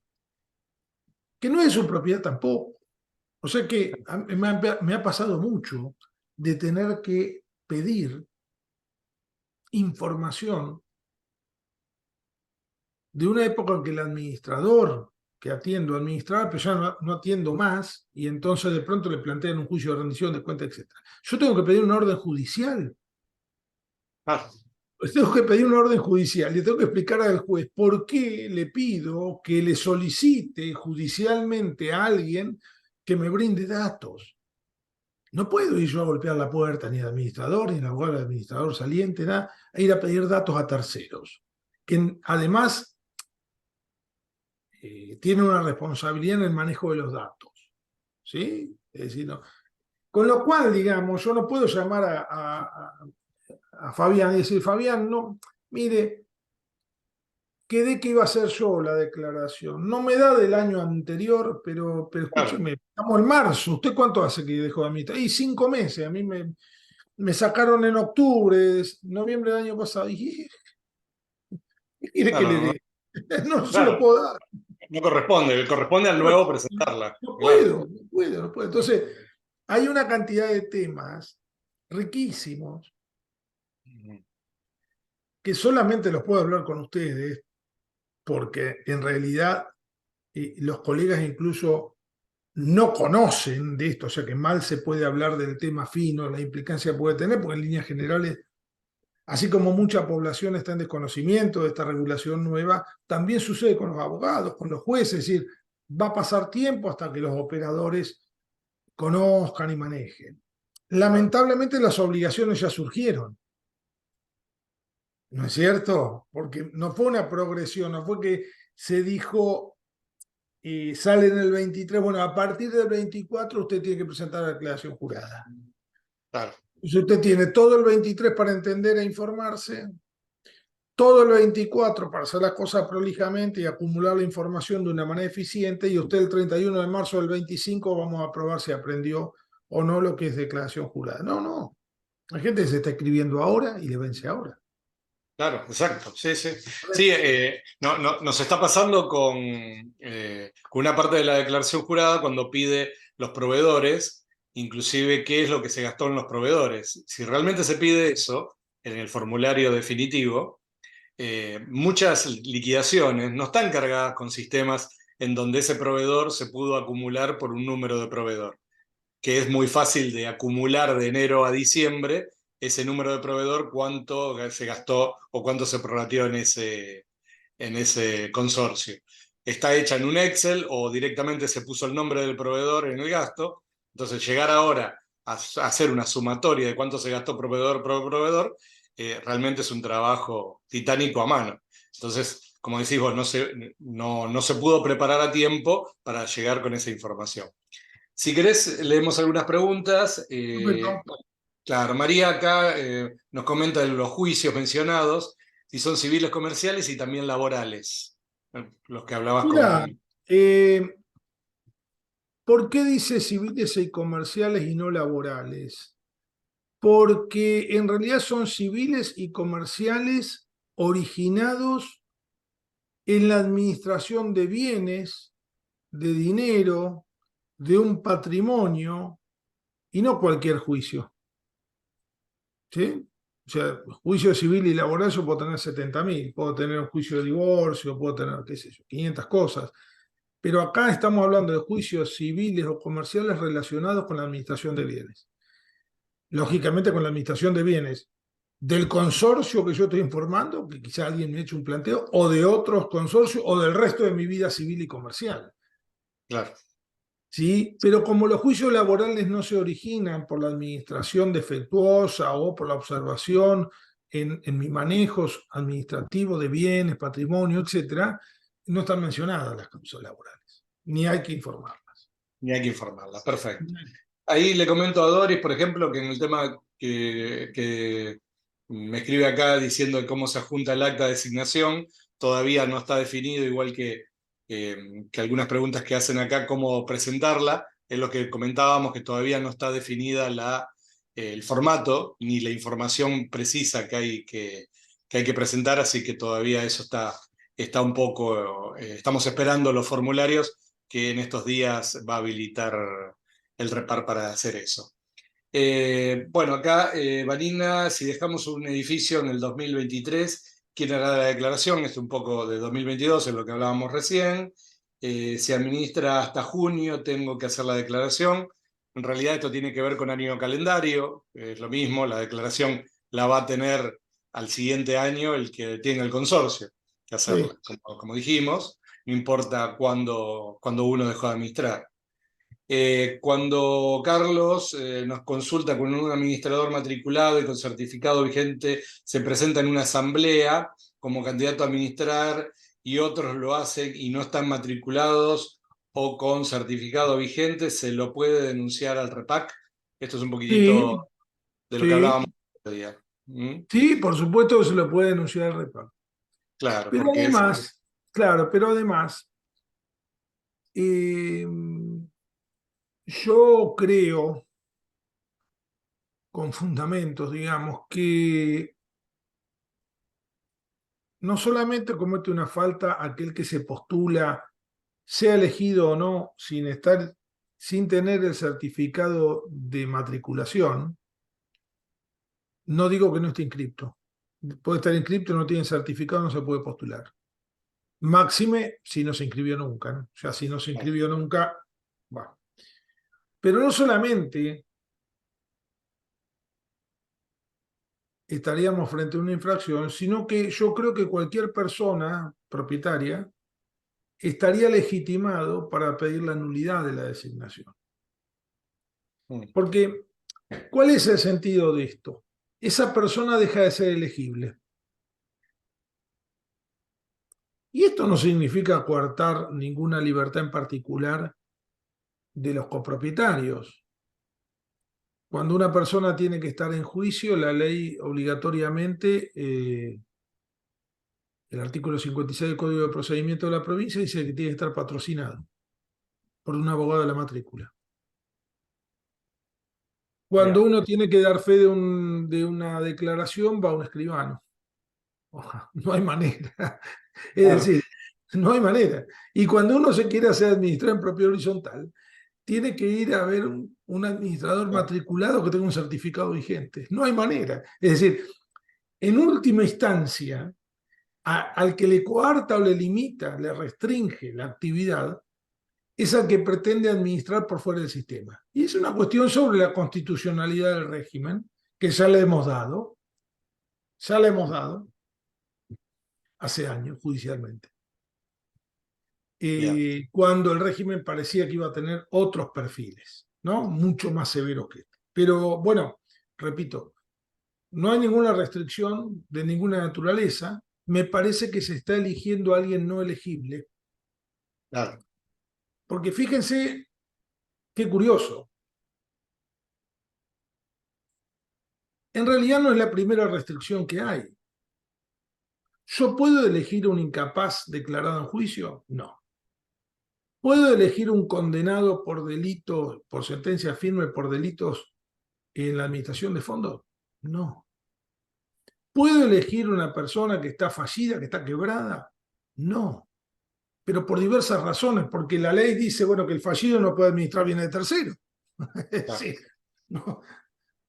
[SPEAKER 2] que no es su propiedad tampoco. O sea que me ha pasado mucho de tener que pedir información de una época en que el administrador que atiendo administraba, pero ya no atiendo más, y entonces de pronto le plantean un juicio de rendición de cuenta, etc. Yo tengo que pedir una orden judicial.
[SPEAKER 1] Claro,
[SPEAKER 2] Pues tengo que pedir una orden judicial, le tengo que explicar al juez por qué le pido que le solicite judicialmente a alguien que me brinde datos. No puedo ir yo a golpear la puerta ni al administrador, ni al abogado del administrador saliente, nada, a ir a pedir datos a terceros, que además tienen una responsabilidad en el manejo de los datos. ¿Sí? Es decir, no. Con lo cual, digamos, yo no puedo llamar a Fabián y decir, Fabián, no, mire, quedé que iba a hacer yo la declaración. No me da del año anterior, pero
[SPEAKER 1] claro.
[SPEAKER 2] escúcheme, estamos en marzo. ¿Usted cuánto hace que dejó de administrar? Y 5 meses. A mí me sacaron en octubre, noviembre del año pasado. Y ¿qué quiere que
[SPEAKER 1] Claro,
[SPEAKER 2] le
[SPEAKER 1] no,
[SPEAKER 2] dé? No se lo
[SPEAKER 1] claro,
[SPEAKER 2] puedo dar.
[SPEAKER 1] no corresponde. Corresponde al nuevo presentarla.
[SPEAKER 2] No
[SPEAKER 1] Claro.
[SPEAKER 2] puedo, no puedo, no puedo. Entonces, hay una cantidad de temas riquísimos que solamente los puedo hablar con ustedes porque en realidad los colegas incluso no conocen de esto, o sea que mal se puede hablar del tema fino, la implicancia que puede tener, porque en líneas generales, así como mucha población está en desconocimiento de esta regulación nueva, también sucede con los abogados, con los jueces, es decir, va a pasar tiempo hasta que los operadores conozcan y manejen.
[SPEAKER 1] Claro.
[SPEAKER 2] Lamentablemente las obligaciones ya surgieron, ¿no es cierto? Porque no fue una progresión, no fue que se dijo sale en el 23, bueno, a partir del 24 usted tiene que presentar la declaración jurada.
[SPEAKER 1] Claro.
[SPEAKER 2] Entonces usted tiene todo el 23 para entender e informarse, todo el 24 para hacer las cosas prolijamente y acumular la información de una manera eficiente, y usted el 31 de marzo del 25 vamos a probar si aprendió o no lo que es declaración jurada. No, no. Hay gente que se está escribiendo ahora y le vence ahora.
[SPEAKER 1] Claro, exacto. Sí, sí. Sí, nos está pasando con una parte de la declaración jurada cuando pide los proveedores, inclusive qué es lo que se gastó en los proveedores. Si realmente se pide eso en el formulario definitivo, muchas liquidaciones no están cargadas con sistemas en donde ese proveedor se pudo acumular por un número de proveedor, que es muy fácil de acumular de enero a diciembre ese número de proveedor, cuánto se gastó o cuánto se prorrateó en ese consorcio. Está hecha en un Excel o directamente se puso el nombre del proveedor en el gasto. Entonces, llegar ahora a hacer una sumatoria de cuánto se gastó proveedor por proveedor, realmente es un trabajo titánico a mano. Entonces, como decís vos, no se pudo preparar a tiempo para llegar con esa información. Si querés, leemos algunas preguntas.
[SPEAKER 2] Perfecto.
[SPEAKER 1] Claro, María acá nos comenta de los juicios mencionados, si son civiles, comerciales y también laborales, los que hablabas
[SPEAKER 2] Mira,
[SPEAKER 1] con...
[SPEAKER 2] ¿por qué dice civiles y comerciales y no laborales? Porque en realidad son civiles y comerciales originados en la administración de bienes, de dinero, de un patrimonio, y no cualquier juicio. ¿Sí? O sea, juicio civil y laboral yo puedo tener 70.000, puedo tener un juicio de divorcio, puedo tener, qué sé yo, 500 cosas. Pero acá estamos hablando de juicios civiles o comerciales relacionados con la administración de bienes. Lógicamente con la administración de bienes del consorcio que yo estoy informando, que quizá alguien me ha hecho un planteo, o de otros consorcios, o del resto de mi vida civil y comercial.
[SPEAKER 1] Claro,
[SPEAKER 2] ¿Sí? Pero como los juicios laborales no se originan por la administración defectuosa o por la observación en mi manejo administrativo de bienes, patrimonio, etcétera, no están mencionadas las causas laborales, ni hay que informarlas.
[SPEAKER 1] ni hay que informarla, perfecto. Ahí le comento a Doris, por ejemplo, que en el tema que me escribe acá diciendo cómo se adjunta el acta de designación, todavía no está definido, igual que algunas preguntas que hacen acá, cómo presentarla. Es lo que comentábamos, que todavía no está definida el formato ni la información precisa que hay que presentar, así que todavía eso está un poco, estamos esperando los formularios que en estos días va a habilitar el repar para hacer eso. Bueno, acá, Vanina, si dejamos un edificio en el 2023, ¿quién hará la declaración? Es un poco de 2022, es lo que hablábamos recién. Se administra hasta junio, tengo que hacer la declaración. En realidad esto tiene que ver con año calendario, es lo mismo, la declaración la va a tener al siguiente año el que tenga el consorcio que hacerla,
[SPEAKER 2] Sí,
[SPEAKER 1] como dijimos, no importa cuándo uno dejó de administrar. Cuando Carlos nos consulta con un administrador matriculado y con certificado vigente, se presenta en una asamblea como candidato a administrar y otros lo hacen y no están matriculados o con certificado vigente, se lo puede denunciar al REPAC. Esto es un
[SPEAKER 2] sí,
[SPEAKER 1] poquitito de lo que
[SPEAKER 2] sí,
[SPEAKER 1] hablábamos el otro día. ¿Mm?
[SPEAKER 2] sí, por supuesto que se lo puede denunciar al reparto.
[SPEAKER 1] Claro,
[SPEAKER 2] Pero
[SPEAKER 1] porque es...
[SPEAKER 2] además, claro, pero además, eh, yo creo, con fundamentos, digamos, que no solamente comete una falta aquel que se postula, sea elegido o no, sin tener el certificado de matriculación, no digo que no esté inscripto. Puede estar inscripto, no tiene certificado, no se puede postular. Máxime si no se inscribió nunca, ¿no? O sea, si no se inscribió nunca, bueno. Pero no solamente estaríamos frente a una infracción, sino que yo creo que cualquier persona propietaria estaría legitimado para pedir la nulidad de la designación.
[SPEAKER 1] Mm,
[SPEAKER 2] Porque, ¿cuál es el sentido de esto? Esa persona deja de ser elegible. Y esto no significa coartar ninguna libertad en particular de los copropietarios. Cuando una persona tiene que estar en juicio, la ley obligatoriamente, el artículo 56 del Código de Procedimiento de la provincia dice que tiene que estar patrocinado por un abogado de la matrícula. Cuando
[SPEAKER 1] bien.
[SPEAKER 2] uno tiene que dar fe de una declaración, va a un escribano. No hay manera. Es
[SPEAKER 1] Claro,
[SPEAKER 2] decir, no hay manera. Y cuando uno se quiere hacer administrar en propiedad horizontal, tiene que ir a ver un administrador
[SPEAKER 1] claro.
[SPEAKER 2] matriculado que tenga un certificado vigente. No hay manera. Es decir, en última instancia, al que le coarta o le limita, le restringe la actividad, es al que pretende administrar por fuera del sistema. Y es una cuestión sobre la constitucionalidad del régimen, que ya le hemos dado, hace años judicialmente.
[SPEAKER 1] Bien,
[SPEAKER 2] Cuando el régimen parecía que iba a tener otros perfiles, ¿no? Mucho más severos que este. Pero bueno, repito, no hay ninguna restricción de ninguna naturaleza. Me parece que se está eligiendo a alguien no elegible,
[SPEAKER 1] claro,
[SPEAKER 2] porque fíjense qué curioso. En realidad no es la primera restricción que hay. ¿Yo puedo elegir un incapaz declarado en juicio? No. ¿Puedo elegir un condenado por delito, por sentencia firme por delitos en la administración de fondos? No. ¿Puedo elegir una persona que está fallida, que está quebrada? No. Pero por diversas razones, porque la ley dice, bueno, que el fallido no puede administrar bienes de tercero.
[SPEAKER 1] claro.
[SPEAKER 2] Sí, no,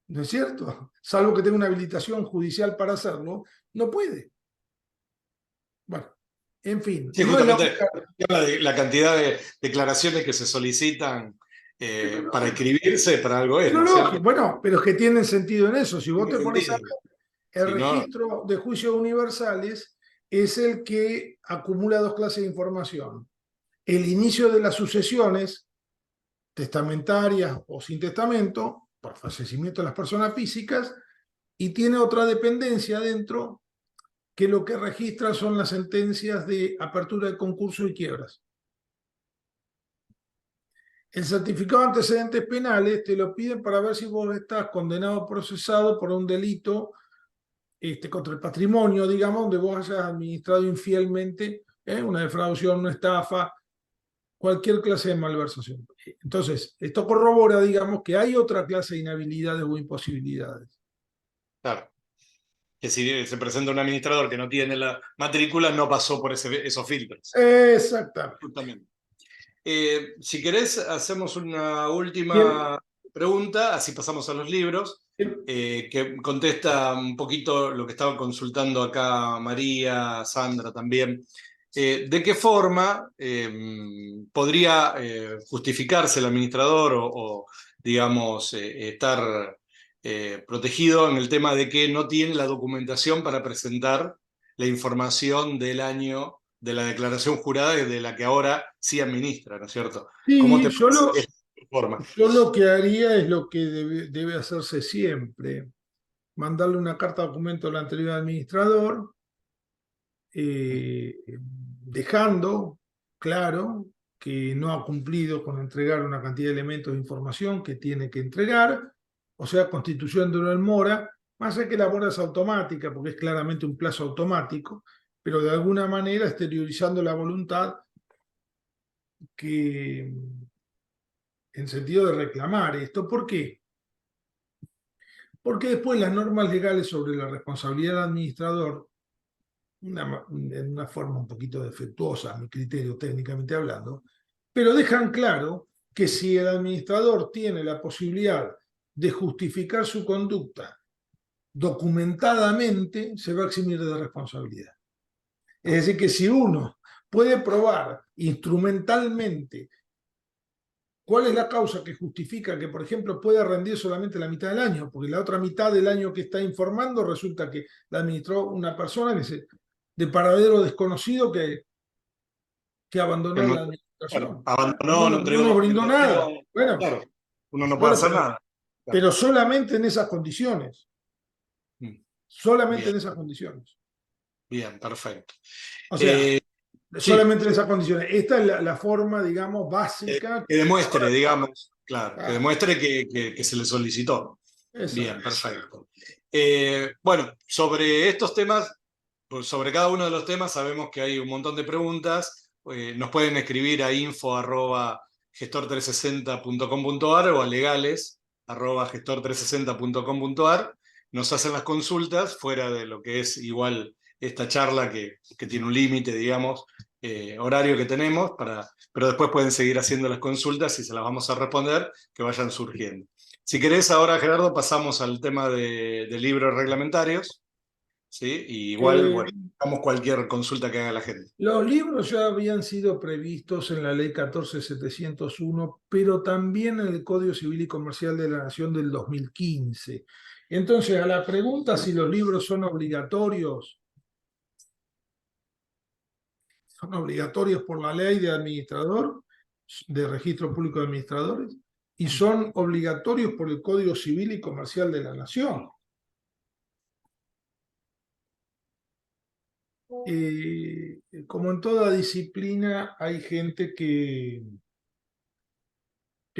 [SPEAKER 2] no es cierto. Salvo que tenga una habilitación judicial para hacerlo, no puede. Bueno, en fin,
[SPEAKER 1] Sí,
[SPEAKER 2] no es la
[SPEAKER 1] justamente
[SPEAKER 2] única.
[SPEAKER 1] la cantidad de declaraciones que se solicitan para inscribirse para algo es,
[SPEAKER 2] Pero
[SPEAKER 1] ¿no es
[SPEAKER 2] lógico,
[SPEAKER 1] cierto?
[SPEAKER 2] bueno, pero es que tienen sentido en eso. Si vos
[SPEAKER 1] Tiene
[SPEAKER 2] te pones a
[SPEAKER 1] sentido.
[SPEAKER 2] ver, el
[SPEAKER 1] Si no,
[SPEAKER 2] registro de juicios universales es el que acumula dos clases de información. El inicio de las sucesiones testamentarias o sin testamento, por fallecimiento de las personas físicas, y tiene otra dependencia dentro que lo que registra son las sentencias de apertura de concurso y quiebras. El certificado de antecedentes penales te lo piden para ver si vos estás condenado o procesado por un delito contra el patrimonio, digamos, donde vos hayas administrado infielmente una defraudación, una estafa, cualquier clase de malversación. Entonces, esto corrobora, digamos, que hay otra clase de inhabilidades o imposibilidades.
[SPEAKER 1] claro, que si se presenta un administrador que no tiene la matrícula, no pasó por esos filtros.
[SPEAKER 2] Exactamente.
[SPEAKER 1] Justamente. Si querés, hacemos una
[SPEAKER 2] Bien.
[SPEAKER 1] última pregunta, así pasamos a los libros, que contesta un poquito lo que estaba consultando acá María, Sandra también. ¿De qué forma podría justificarse el administrador o, digamos, estar protegido en el tema de que no tiene la documentación para presentar la información del año de la declaración jurada y de la que ahora sí administra, ¿no es cierto? ¿Cómo
[SPEAKER 2] Sí,
[SPEAKER 1] te parece esta forma?
[SPEAKER 2] yo lo que haría es lo que debe hacerse siempre, mandarle una carta de documento al anterior administrador, dejando claro que no ha cumplido con entregar una cantidad de elementos de información que tiene que entregar, o sea, constituyéndolo en mora, más allá que la mora es automática, porque es claramente un plazo automático, pero de alguna manera exteriorizando la voluntad que en sentido de reclamar esto. ¿Por qué? Porque después las normas legales sobre la responsabilidad del administrador, en una forma un poquito defectuosa, a mi criterio técnicamente hablando, pero dejan claro que si el administrador tiene la posibilidad de justificar su conducta documentadamente, se va a eximir de responsabilidad. Es decir, que si uno puede probar instrumentalmente cuál es la causa que justifica que, por ejemplo, pueda rendir solamente la mitad del año, porque la otra mitad del año que está informando resulta que la administró una persona de paradero desconocido que
[SPEAKER 1] Que
[SPEAKER 2] abandonó
[SPEAKER 1] no,
[SPEAKER 2] la
[SPEAKER 1] claro,
[SPEAKER 2] administración.
[SPEAKER 1] abandonó, no
[SPEAKER 2] No
[SPEAKER 1] entregó
[SPEAKER 2] nos brindó nada.
[SPEAKER 1] documentación,
[SPEAKER 2] Bueno,
[SPEAKER 1] claro, uno no puede
[SPEAKER 2] bueno,
[SPEAKER 1] hacer nada. Claro.
[SPEAKER 2] pero solamente en esas condiciones.
[SPEAKER 1] Mm,
[SPEAKER 2] Solamente
[SPEAKER 1] bien,
[SPEAKER 2] en esas condiciones.
[SPEAKER 1] bien, perfecto.
[SPEAKER 2] O sea,
[SPEAKER 1] Eh, sí,
[SPEAKER 2] solamente en esas condiciones. Esta es la forma, digamos, básica.
[SPEAKER 1] que demuestre,
[SPEAKER 2] Ahora,
[SPEAKER 1] digamos, claro, que
[SPEAKER 2] ah,
[SPEAKER 1] demuestre que se le solicitó. Bien,
[SPEAKER 2] exacto.
[SPEAKER 1] perfecto. Bueno, sobre estos temas, pues sobre cada uno de los temas sabemos que hay un montón de preguntas. Nos pueden escribir a info@gestor360.com.ar o a legales@gestor360.com.ar. Nos hacen las consultas fuera de lo que es igual esta charla que tiene un límite, digamos, horario que tenemos, pero después pueden seguir haciendo las consultas y se las vamos a responder que vayan surgiendo. Si querés, ahora, Gerardo, pasamos al tema de libros reglamentarios, ¿sí? Y igual,
[SPEAKER 2] Eh,
[SPEAKER 1] bueno, damos cualquier consulta que haga la gente.
[SPEAKER 2] Los libros ya habían sido previstos en la ley 14.701, pero también en el Código Civil y Comercial de la Nación del 2015. Entonces, a la pregunta si los libros son obligatorios, son obligatorios por la ley de administrador, de registro público de administradores, y son obligatorios por el Código Civil y Comercial de la Nación. Como en toda disciplina, hay gente que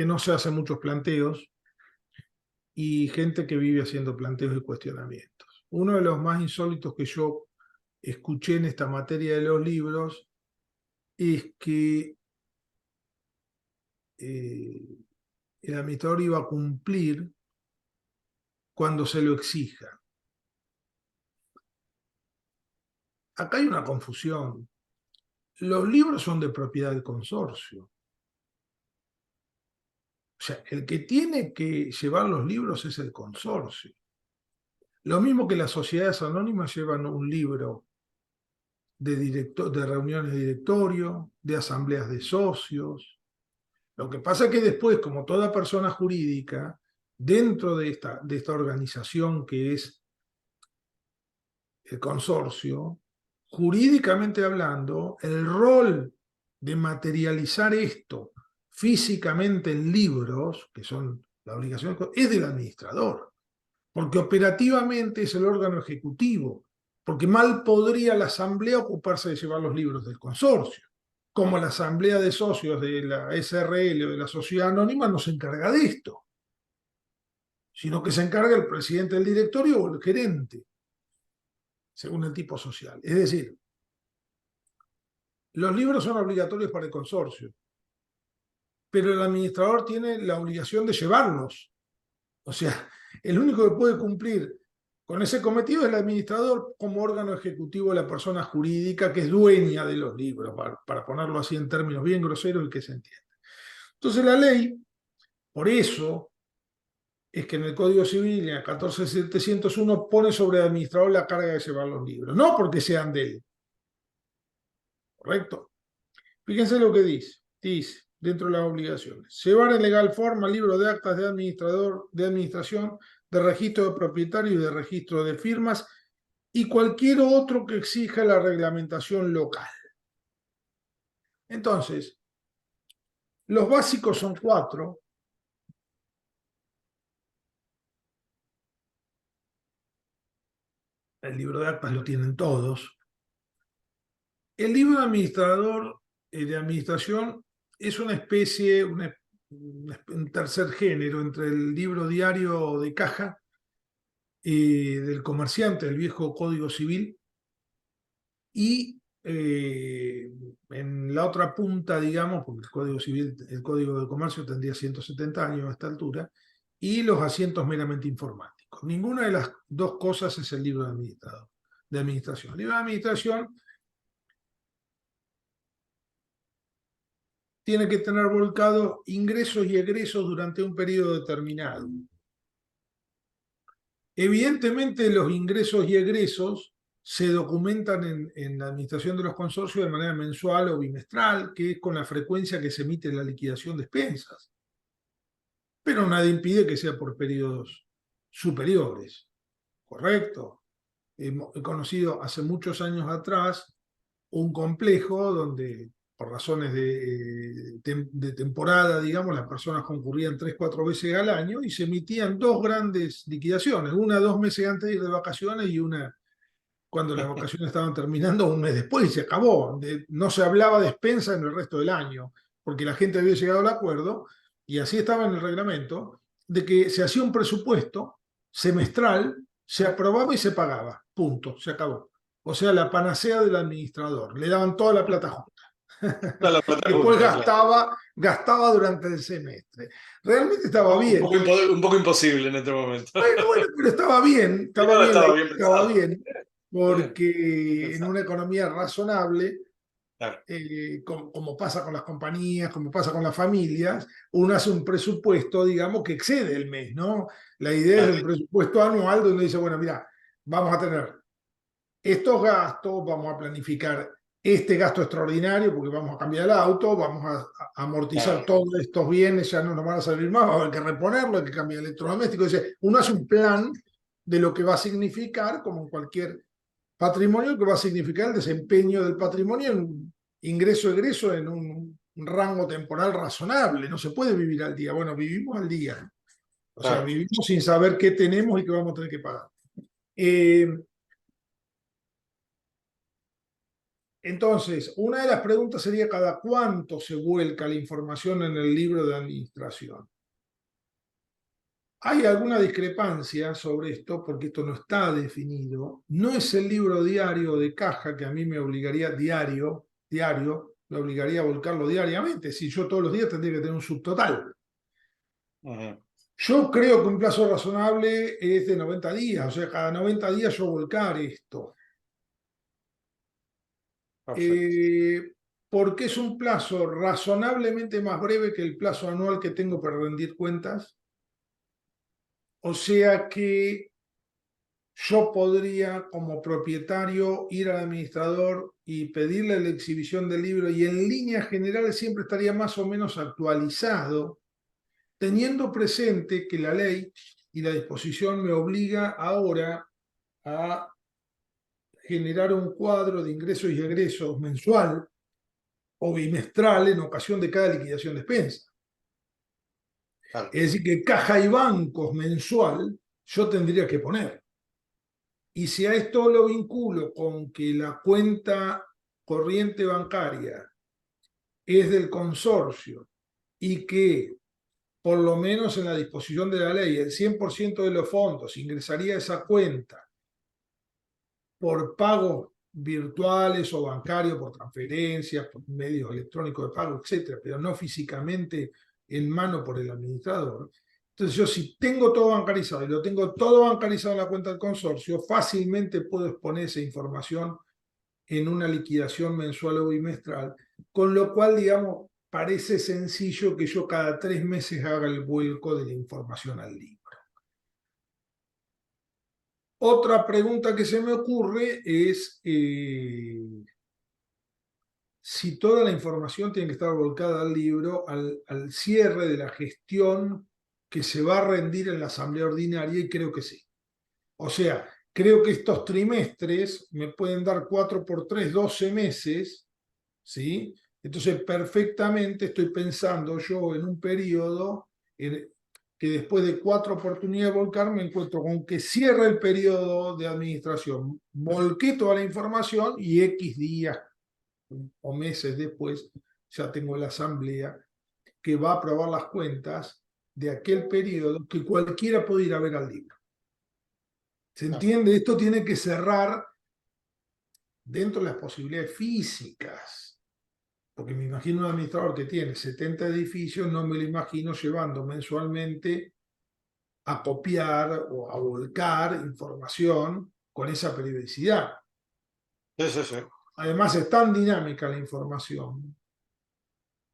[SPEAKER 2] no se hace muchos planteos y gente que vive haciendo planteos y cuestionamientos. Uno de los más insólitos que yo escuché en esta materia de los libros es que el administrador iba a cumplir cuando se lo exija. Acá hay una confusión. Los libros son de propiedad del consorcio. O sea, el que tiene que llevar los libros es el consorcio. Lo mismo que las sociedades anónimas llevan un libro de reuniones de directorio, de asambleas de socios. Lo que pasa es que después, como toda persona jurídica, dentro de esta organización que es el consorcio, jurídicamente hablando, el rol de materializar esto físicamente en libros, que son la obligación, es del administrador, porque operativamente es el órgano ejecutivo, porque mal podría la asamblea ocuparse de llevar los libros del consorcio, como la asamblea de socios de la SRL o de la sociedad anónima no se encarga de esto, sino que se encarga el presidente del directorio o el gerente, según el tipo social. Es decir, los libros son obligatorios para el consorcio, pero el administrador tiene la obligación de llevarlos. O sea, el único que puede cumplir con ese cometido es el administrador como órgano ejecutivo de la persona jurídica que es dueña de los libros, para ponerlo así en términos bien groseros y que se entienda. Entonces la ley, por eso es que en el Código Civil, en el 14.701, pone sobre el administrador la carga de llevar los libros, no porque sean de él. ¿Correcto? Fíjense lo que dice. Dice, dentro de las obligaciones, llevar en legal forma libro de actas de administrador, de administración, de registro de propietario y de registro de firmas y cualquier otro que exija la reglamentación local. Entonces, los básicos son 4. El libro de actas lo tienen todos. El libro de administrador, de administración, es una especie, un tercer género entre el libro diario de caja del comerciante, del viejo Código Civil, y en la otra punta, digamos, porque el Código Civil, el Código de Comercio tendría 170 años a esta altura, y los asientos meramente informáticos. Ninguna de las dos cosas es el libro de administración. El libro de administración tiene que tener volcado ingresos y egresos durante un periodo determinado. Evidentemente los ingresos y egresos se documentan en la administración de los consorcios de manera mensual o bimestral, que es con la frecuencia que se emite la liquidación de expensas. Pero nada impide que sea por periodos superiores, ¿correcto? He conocido hace muchos años atrás un complejo donde por razones de temporada, digamos, las personas concurrían 3 o 4 veces al año y se emitían 2 grandes liquidaciones, una 2 meses antes de ir de vacaciones y una cuando las vacaciones estaban terminando 1 mes después y se acabó. No se hablaba de expensa en el resto del año, porque la gente había llegado al acuerdo, y así estaba en el reglamento, de que se hacía un presupuesto semestral, se aprobaba y se pagaba, punto, se acabó. O sea, la panacea del administrador, le daban toda la plata junta. Después gastaba durante el semestre. Realmente estaba bien.
[SPEAKER 1] Un poco imposible en este momento.
[SPEAKER 2] Bueno, pero estaba bien, estaba bien, porque en una economía razonable,
[SPEAKER 1] claro,
[SPEAKER 2] como pasa con las compañías, como pasa con las familias, uno hace un presupuesto, digamos, que excede el mes, ¿no? La idea es el presupuesto anual donde dice, bueno, mira, vamos a tener estos gastos, vamos a planificar este gasto extraordinario porque vamos a cambiar el auto, vamos a amortizar todos estos bienes, ya no nos van a salir más, va a haber que reponerlo, hay que cambiar el electrodoméstico. Dice, uno hace un plan de lo que va a significar, como en cualquier patrimonio, que va a significar el desempeño del patrimonio ingreso-egreso en un rango temporal razonable. No se puede vivir al día. Bueno, vivimos al día. O sea,
[SPEAKER 1] Claro.
[SPEAKER 2] vivimos sin saber qué tenemos y qué vamos a tener que pagar. Eh, entonces, una de las preguntas sería cada cuánto se vuelca la información en el libro de administración. Hay alguna discrepancia sobre esto porque esto no está definido. No es el libro diario de caja que a mí me obligaría diario, me obligaría a volcarlo diariamente. Si yo todos los días tendría que tener un subtotal.
[SPEAKER 1] Ujú.
[SPEAKER 2] Yo creo que un plazo razonable es de 90 días, o sea, cada 90 días yo volcar esto.
[SPEAKER 1] Perfecto.
[SPEAKER 2] Eh, porque es un plazo razonablemente más breve que el plazo anual que tengo para rendir cuentas. O sea que yo podría, como propietario, ir al administrador y pedirle la exhibición del libro y en líneas generales siempre estaría más o menos actualizado, teniendo presente que la ley y la disposición me obliga ahora a generar un cuadro de ingresos y egresos mensual o bimestral en ocasión de cada liquidación de expensa.
[SPEAKER 1] Claro.
[SPEAKER 2] Es decir, que caja y bancos mensual yo tendría que poner. Y si a esto lo vinculo con que la cuenta corriente bancaria es del consorcio y que por lo menos en la disposición de la ley el 100% de los fondos ingresaría a esa cuenta por pagos virtuales o bancarios, por transferencias, por medios electrónicos de pago, etcétera, pero no físicamente en mano por el administrador. Entonces yo si tengo todo bancarizado y lo tengo todo bancarizado en la cuenta del consorcio, fácilmente puedo exponer esa información en una liquidación mensual o bimestral, con lo cual, digamos, parece sencillo que yo cada 3 meses haga el vuelco de la información al libro. Otra pregunta que se me ocurre es si toda la información tiene que estar volcada al libro al cierre de la gestión que se va a rendir en la asamblea ordinaria y creo que sí. O sea, creo que estos trimestres me pueden dar 4 por 3, 12 meses, ¿sí? Entonces, perfectamente estoy pensando yo en un periodo que después de 4 oportunidades de volcar me encuentro con que cierre el periodo de administración, volqué toda la información y X días o meses después ya tengo la asamblea que va a aprobar las cuentas de aquel periodo que cualquiera puede ir a ver al libro. ¿Se
[SPEAKER 1] Claro.
[SPEAKER 2] entiende? Esto tiene que cerrar dentro de las posibilidades físicas. Porque me imagino un administrador que tiene 70 edificios, no me lo imagino llevando mensualmente a copiar o a volcar información con esa periodicidad.
[SPEAKER 1] Sí, sí, sí.
[SPEAKER 2] Además, es tan dinámica la información,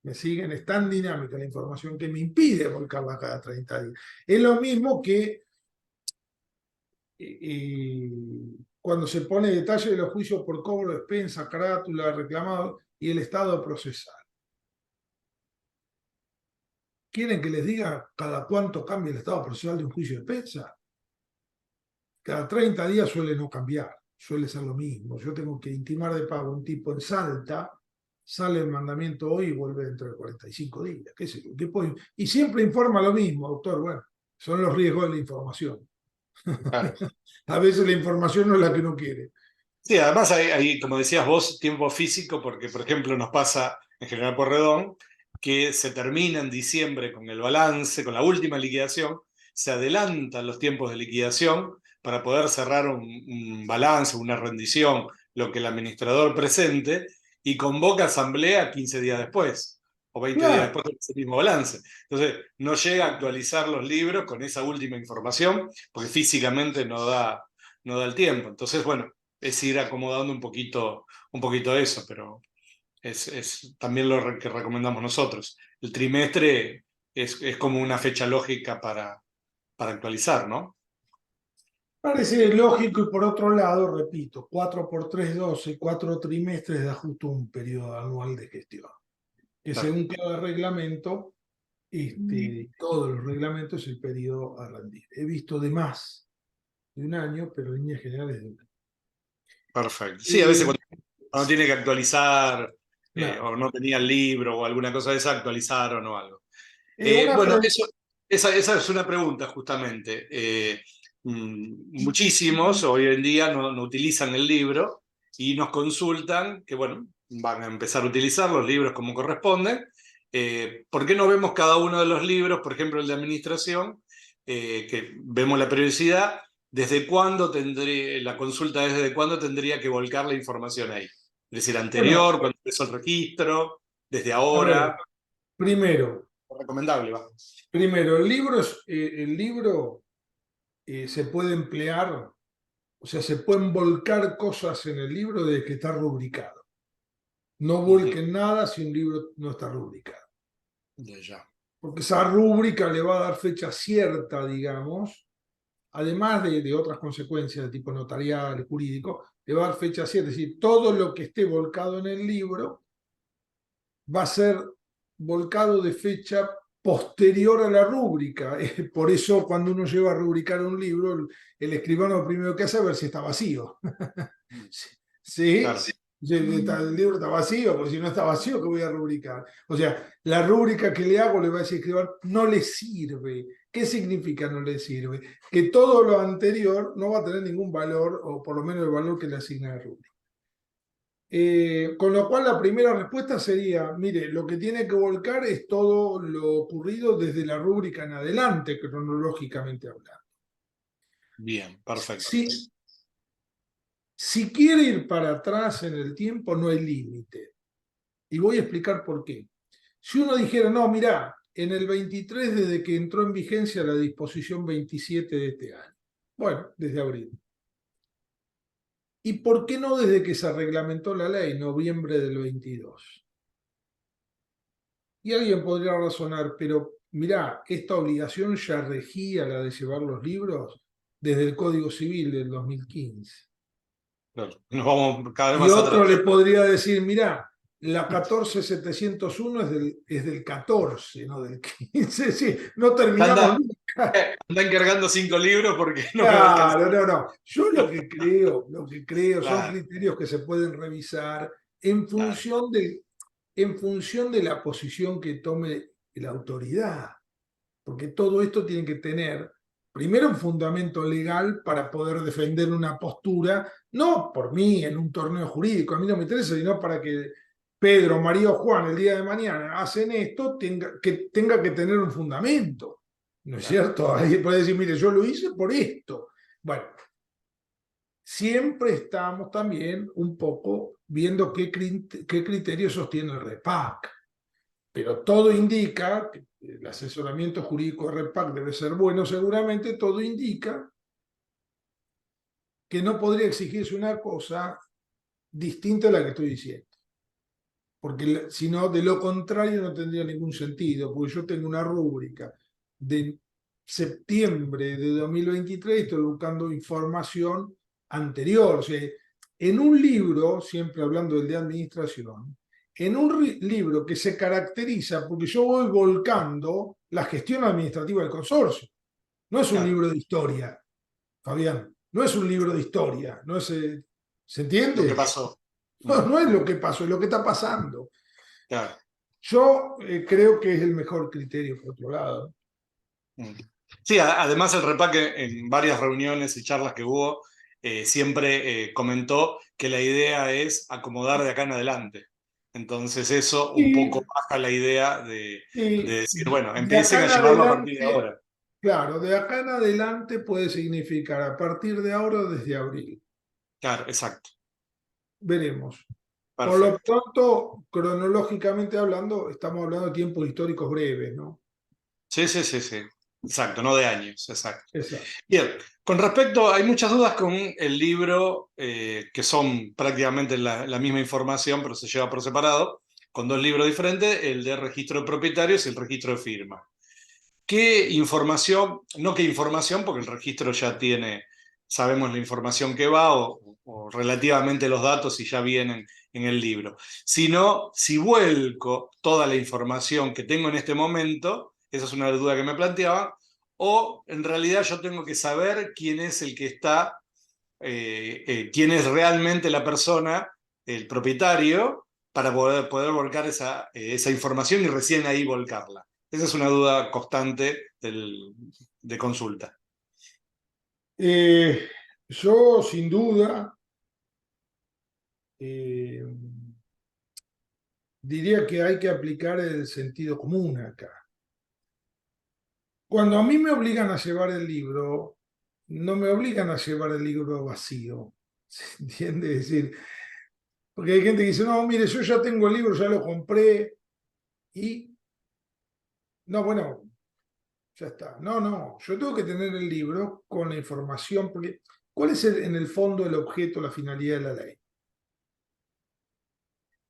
[SPEAKER 2] me siguen, es tan dinámica la información que me impide volcarla cada 30 días. Es lo mismo que cuando se pone detalle de los juicios por cobro de expensa, carátula, reclamado y el estado procesal. ¿Quieren que les diga cada cuánto cambia el estado procesal de un juicio de expensa? Cada 30 días suele no cambiar, suele ser lo mismo. Yo tengo que intimar de pago a un tipo en Salta, sale el mandamiento hoy y vuelve dentro de 45 días. ¿Qué sé yo? Y siempre informa lo mismo, doctor. Bueno, son los riesgos de la información.
[SPEAKER 1] Claro.
[SPEAKER 2] A veces la información no es la que uno quiere.
[SPEAKER 1] Sí, además hay, como decías vos, tiempo físico, porque por ejemplo nos pasa en General Porredón que se termina en diciembre con el balance, con la última liquidación, se adelantan los tiempos de liquidación para poder cerrar un balance, una rendición, lo que el administrador presente, y convoca asamblea 15 días después o 20 días
[SPEAKER 2] Claro,
[SPEAKER 1] después de ese mismo balance. Entonces, no llega a actualizar los libros con esa última información, porque físicamente no da el tiempo. Entonces, bueno, es ir acomodando un poquito eso, pero es también lo que recomendamos nosotros. El trimestre es como una fecha lógica para actualizar, ¿no?
[SPEAKER 2] parece lógico y por otro lado, repito, 4 por 3, 12, 4 trimestres da justo un periodo anual de gestión, que
[SPEAKER 1] Claro.
[SPEAKER 2] según cada reglamento, todos los reglamentos el periodo a rendir. He visto de más de un año, pero en líneas generales de un año.
[SPEAKER 1] Perfecto. Sí, a veces
[SPEAKER 2] Eh,
[SPEAKER 1] cuando tiene que actualizar
[SPEAKER 2] Claro.
[SPEAKER 1] o no tenía el libro o alguna cosa de esa, actualizaron o algo.
[SPEAKER 2] Una
[SPEAKER 1] Bueno,
[SPEAKER 2] pregunta.
[SPEAKER 1] esa es una pregunta justamente. Muchísimos hoy en día no utilizan el libro y nos consultan que, bueno, van a empezar a utilizar los libros como corresponden. ¿Por qué no vemos cada uno de los libros, por ejemplo el de administración, que vemos la periodicidad, desde cuándo tendría, la consulta es desde cuándo tendría que volcar la información ahí? Es decir,
[SPEAKER 2] Bueno,
[SPEAKER 1] anterior, cuando empezó el registro, desde
[SPEAKER 2] a ver,
[SPEAKER 1] ahora,
[SPEAKER 2] primero,
[SPEAKER 1] recomendable, va.
[SPEAKER 2] el libro se puede emplear, o sea, se pueden volcar cosas en el libro desde que está rubricado. No
[SPEAKER 1] Ujú.
[SPEAKER 2] vuelquen nada si un libro no está rubricado.
[SPEAKER 1] Ya, ya.
[SPEAKER 2] Porque esa rúbrica le va a dar fecha cierta, digamos, además de otras consecuencias de tipo notarial, jurídico, le va a dar fecha cierta. Es decir, todo lo que esté volcado en el libro va a ser volcado de fecha posterior a la rúbrica. Por eso cuando uno lleva a rubricar un libro, el escribano lo primero que hace es ver si está vacío. ¿Sí?
[SPEAKER 1] Claro,
[SPEAKER 2] El libro está vacío, porque si no está vacío, ¿qué voy a rubricar? O sea, la rúbrica que le hago le va a decir al escribano, no le sirve. ¿Qué significa no le sirve? Que todo lo anterior no va a tener ningún valor, o por lo menos el valor que le asigna la rúbrica. Con lo cual la primera respuesta sería, mire, lo que tiene que volcar es todo lo ocurrido desde la rúbrica en adelante, cronológicamente hablando.
[SPEAKER 1] bien, perfecto.
[SPEAKER 2] Si, si quiere ir para atrás en el tiempo, no hay límite. Y voy a explicar por qué. Si uno dijera, no, mirá, en el 23, desde que entró en vigencia la disposición 27 de este año. Bueno, desde abril. ¿Y por qué no desde que se reglamentó la ley, noviembre del 22? Y alguien podría razonar, pero mirá, esta obligación ya regía la de llevar los libros desde el Código Civil del 2015.
[SPEAKER 1] Claro. Nos vamos cada vez
[SPEAKER 2] Y
[SPEAKER 1] más
[SPEAKER 2] otro
[SPEAKER 1] atrás.
[SPEAKER 2] le podría decir, mirá, la 14701 es del 14, no del 15. Sí, no terminamos
[SPEAKER 1] Anda,
[SPEAKER 2] nunca.
[SPEAKER 1] anda encargando 5 libros porque no me va a alcanzar.
[SPEAKER 2] Claro, no, no. Yo lo que creo son
[SPEAKER 1] Claro,
[SPEAKER 2] criterios que se pueden revisar en
[SPEAKER 1] claro,
[SPEAKER 2] función de la posición que tome la autoridad. Porque todo esto tiene que tener, primero, un fundamento legal para poder defender una postura, no por mí en un torneo jurídico, a mí no me interesa, sino para que Pedro, María o Juan el día de mañana hacen esto, tenga que tener un fundamento. ¿No es
[SPEAKER 1] claro.
[SPEAKER 2] cierto? Alguien puede decir, mire, yo lo hice por esto. Bueno, siempre estamos también un poco viendo qué criterio sostiene el REPAC. Pero todo indica, que el asesoramiento jurídico de REPAC debe ser bueno seguramente, todo indica que no podría exigirse una cosa distinta a la que estoy diciendo. Porque si no, de lo contrario no tendría ningún sentido, porque yo tengo una rúbrica de septiembre de 2023 y estoy buscando información anterior. O sea, en un libro, siempre hablando del de administración, en un libro que se caracteriza porque yo voy volcando la gestión administrativa del consorcio. No es un
[SPEAKER 1] Claro.
[SPEAKER 2] libro de historia, Fabián, no es un libro de historia, no es, ¿se
[SPEAKER 1] Lo que
[SPEAKER 2] entiende?
[SPEAKER 1] pasó.
[SPEAKER 2] No,
[SPEAKER 1] Mm,
[SPEAKER 2] no es lo que pasó, es lo que está pasando.
[SPEAKER 1] claro.
[SPEAKER 2] Yo creo que es el mejor criterio, por otro lado.
[SPEAKER 1] Mm. Sí, además el repaque en varias reuniones y charlas que hubo, siempre comentó que la idea es acomodar de acá en adelante. Entonces eso un poco
[SPEAKER 2] Y,
[SPEAKER 1] baja la idea de
[SPEAKER 2] y
[SPEAKER 1] decir, bueno,
[SPEAKER 2] de
[SPEAKER 1] empiecen
[SPEAKER 2] acá
[SPEAKER 1] a
[SPEAKER 2] en
[SPEAKER 1] llevarlo a partir de
[SPEAKER 2] adelante,
[SPEAKER 1] ahora.
[SPEAKER 2] claro, de acá en adelante puede significar a partir de ahora o desde abril.
[SPEAKER 1] Claro, exacto.
[SPEAKER 2] Veremos. Por lo
[SPEAKER 1] Perfecto.
[SPEAKER 2] pronto, cronológicamente hablando, estamos hablando de tiempos históricos breves, ¿no?
[SPEAKER 1] Sí, sí, sí, sí. Exacto, no de años, exacto.
[SPEAKER 2] Exacto.
[SPEAKER 1] Bien, con respecto, hay muchas dudas con el libro, que son prácticamente la misma información, pero se lleva por separado, con dos libros diferentes, el de registro de propietarios y el registro de firma. ¿Qué información, no qué información, porque el registro ya tiene, sabemos la información que va o relativamente los datos y ya vienen en el libro, sino si vuelco toda la información que tengo en este momento, esa es una duda que me planteaba, o en realidad yo tengo que saber quién es el que está, quién es realmente la persona, el propietario, para poder volcar esa información y recién ahí volcarla? Esa es una duda constante de consulta.
[SPEAKER 2] Yo, sin duda, diría que hay que aplicar el sentido común acá. Cuando a mí me obligan a llevar el libro, no me obligan a llevar el libro vacío. ¿Se entiende? Es decir, porque hay gente que dice, no, mire, yo ya tengo el libro, ya lo compré y... No, bueno, ya está. No, no, yo tengo que tener el libro con la información, porque ¿cuál es en el fondo el objeto, la finalidad de la ley?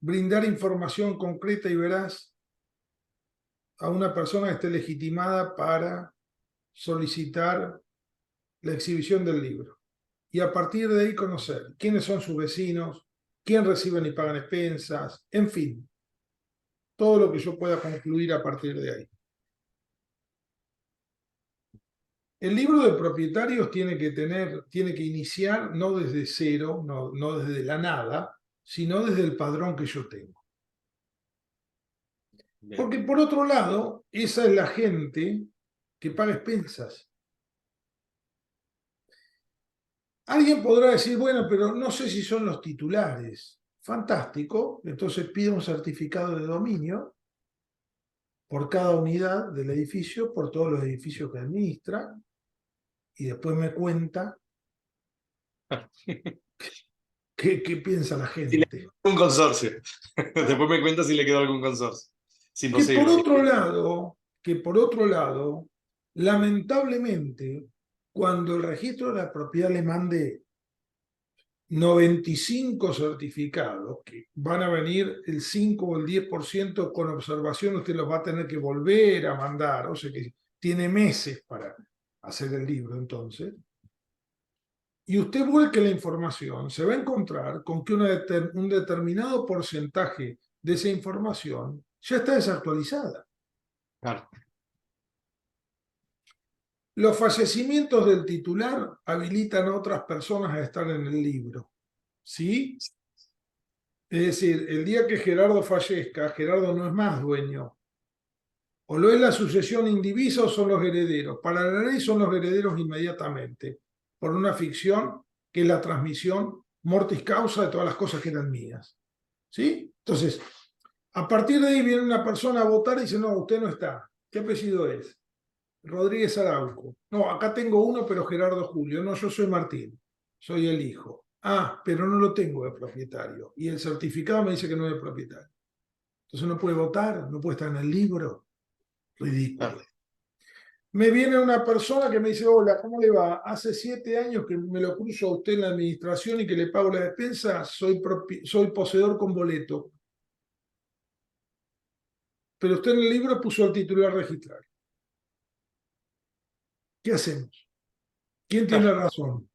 [SPEAKER 2] Brindar información concreta y veraz a una persona que esté legitimada para solicitar la exhibición del libro. Y a partir de ahí conocer quiénes son sus vecinos, quién reciben y pagan expensas, en fin, todo lo que yo pueda concluir a partir de ahí. El libro de propietarios tiene que iniciar no desde cero, no desde la nada, sino desde el padrón que yo tengo.
[SPEAKER 1] Bien.
[SPEAKER 2] Porque por otro lado, esa es la gente que paga expensas. Alguien podrá decir, bueno, pero no sé si son los titulares. Fantástico, entonces pido un certificado de dominio por cada unidad del edificio, por todos los edificios que administra, y después me cuenta qué piensa la
[SPEAKER 1] Si le
[SPEAKER 2] gente.
[SPEAKER 1] quedó algún consorcio.
[SPEAKER 2] ¿Ah?
[SPEAKER 1] Después me cuenta si le quedó algún consorcio. Es imposible.
[SPEAKER 2] Que por otro lado, lamentablemente, cuando el registro de la propiedad le mande 95 certificados, que van a venir el 5 o el 10% con observación, usted los va a tener que volver a mandar, o sea que tiene meses para hacer el libro entonces, y usted vuelque la información, se va a encontrar con que un determinado porcentaje de esa información ya está desactualizada.
[SPEAKER 1] Claro.
[SPEAKER 2] Los fallecimientos del titular habilitan a otras personas a estar en el libro, ¿sí? Es decir, el día que Gerardo fallezca, Gerardo no es más dueño. O lo es la sucesión indivisa o son los herederos. Para la ley son los herederos inmediatamente, por una ficción que es la transmisión mortis causa de todas las cosas que eran mías. ¿Sí? Entonces, a partir de ahí viene una persona a votar y dice, no, usted no está. ¿Qué apellido es? Rodríguez Arauco. No, acá tengo uno, pero Gerardo Julio. No, yo soy Martín. Soy el hijo. Ah, pero no lo tengo de propietario. Y el certificado me dice que no es de propietario. Entonces no puede votar, no puede estar en el libro. Ridículo.
[SPEAKER 1] Claro.
[SPEAKER 2] Me viene una persona que me dice, hola, ¿cómo le va? Hace 7 años que me lo cruzo a usted en la administración y que le pago la despensa, soy poseedor con boleto. Pero usted en el libro puso al titular registrar. ¿Qué hacemos? ¿Quién tiene
[SPEAKER 1] Claro.
[SPEAKER 2] razón?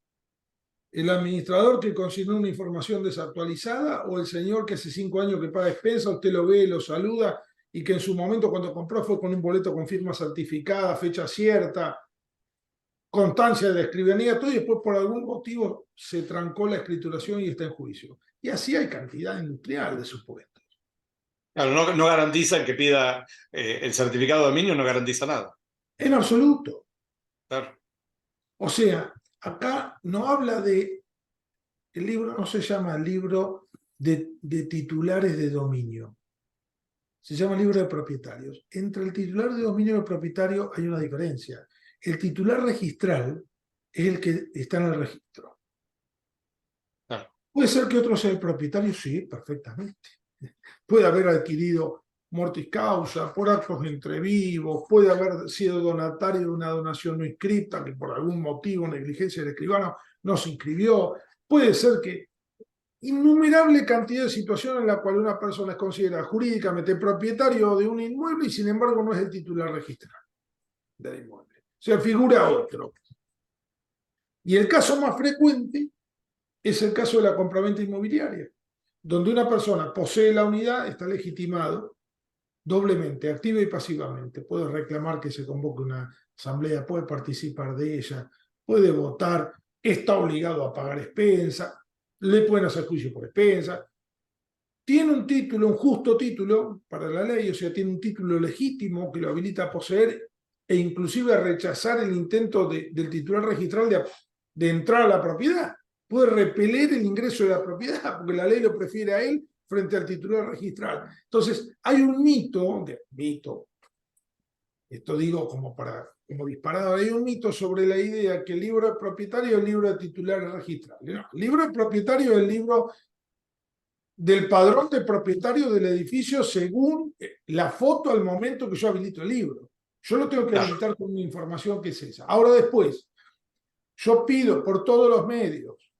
[SPEAKER 2] ¿El administrador que consignó una información desactualizada o el señor que hace 5 años que paga expensa, usted lo ve, lo saluda y que en su momento cuando compró fue con un boleto con firma certificada, fecha cierta, constancia de la escribanía, todo, y después por algún motivo se trancó la escrituración y está en juicio? Y así hay cantidad industrial de supuestos.
[SPEAKER 1] Claro, no garantiza el que pida el certificado de dominio, no garantiza nada.
[SPEAKER 2] En absoluto.
[SPEAKER 1] Claro.
[SPEAKER 2] O sea, acá no habla de, el libro no se llama libro de titulares de dominio, se llama libro de propietarios. Entre el titular de dominio y el propietario hay una diferencia. El titular registral es el que está en el registro.
[SPEAKER 1] Claro.
[SPEAKER 2] ¿Puede ser que otro sea el propietario? Sí, perfectamente. Puede haber adquirido mortis causa, por actos entre vivos, puede haber sido donatario de una donación no inscripta, que por algún motivo, negligencia del escribano, no se inscribió. Puede ser que innumerable cantidad de situaciones en la cual una persona es considerada jurídicamente propietario de un inmueble y sin embargo no es el titular registral del inmueble. Se figura otro. Y el caso más frecuente es el caso de la compraventa inmobiliaria, donde una persona posee la unidad, está legitimado doblemente, activa y pasivamente. Puede reclamar que se convoque una asamblea, puede participar de ella, puede votar, está obligado a pagar expensa, le pueden hacer juicio por expensa. tiene un título, un justo título para la ley, o sea, tiene un título legítimo que lo habilita a poseer e inclusive a rechazar el intento del titular registral de entrar a la propiedad. Puede repeler el ingreso de la propiedad porque la ley lo prefiere a él frente al titular registral. Entonces, hay un mito, esto digo como disparado, hay un mito sobre la idea que el libro de propietario es el libro de titulares registrales. No, el libro de propietario es el libro del padrón de propietario del edificio según la foto al momento que yo habilito el libro. Yo lo tengo que habilitar con una información que es esa. Ahora después, yo pido por todos los medios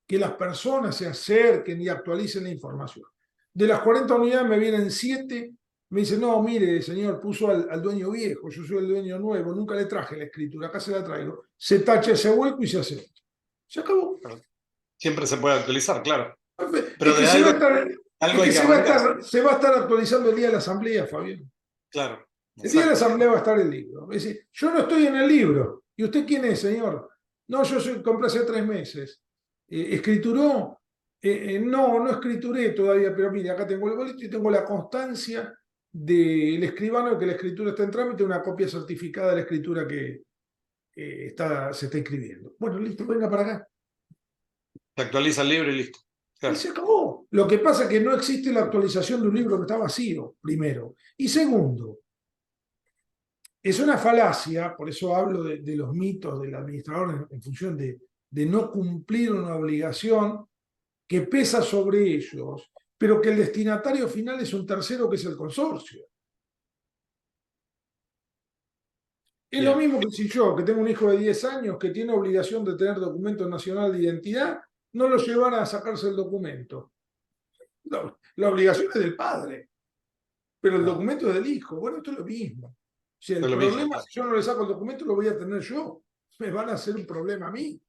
[SPEAKER 2] que las personas se acerquen y actualicen la información. De las 40 unidades me vienen 7, me dicen, no, mire, señor, puso al dueño viejo, yo soy el dueño nuevo, nunca le traje la escritura, acá se la traigo. Se tacha ese hueco y se hace. Se acabó.
[SPEAKER 1] Siempre se puede actualizar, claro.
[SPEAKER 2] Pero es que, se va a estar actualizando el día de la asamblea, Fabián.
[SPEAKER 1] Claro.
[SPEAKER 2] El día de la asamblea va a estar el libro. Es decir, yo no estoy en el libro. ¿Y usted quién es, señor? No, compré hace 3 meses. ¿Escrituró? No escrituré todavía, pero mire, acá tengo el boleto y tengo la constancia del escribano de que la escritura está en trámite, una copia certificada de la escritura que se está escribiendo. Bueno, listo, venga para acá.
[SPEAKER 1] Se actualiza el libro y listo.
[SPEAKER 2] Claro. Y se acabó. Lo que pasa es que no existe la actualización de un libro que está vacío, primero. Y segundo, es una falacia, por eso hablo de los mitos del administrador en función de no cumplir una obligación que pesa sobre ellos, pero que el destinatario final es un tercero que es el consorcio. Es lo mismo que si yo, que tengo un hijo de 10 años que tiene obligación de tener documento nacional de identidad, no lo llevara a sacarse el documento. No, la obligación es del padre, pero el documento es del hijo. Bueno, esto es lo mismo. O sea, el problema, si yo no le saco el documento, lo voy a tener yo. Me van a hacer un problema a mí,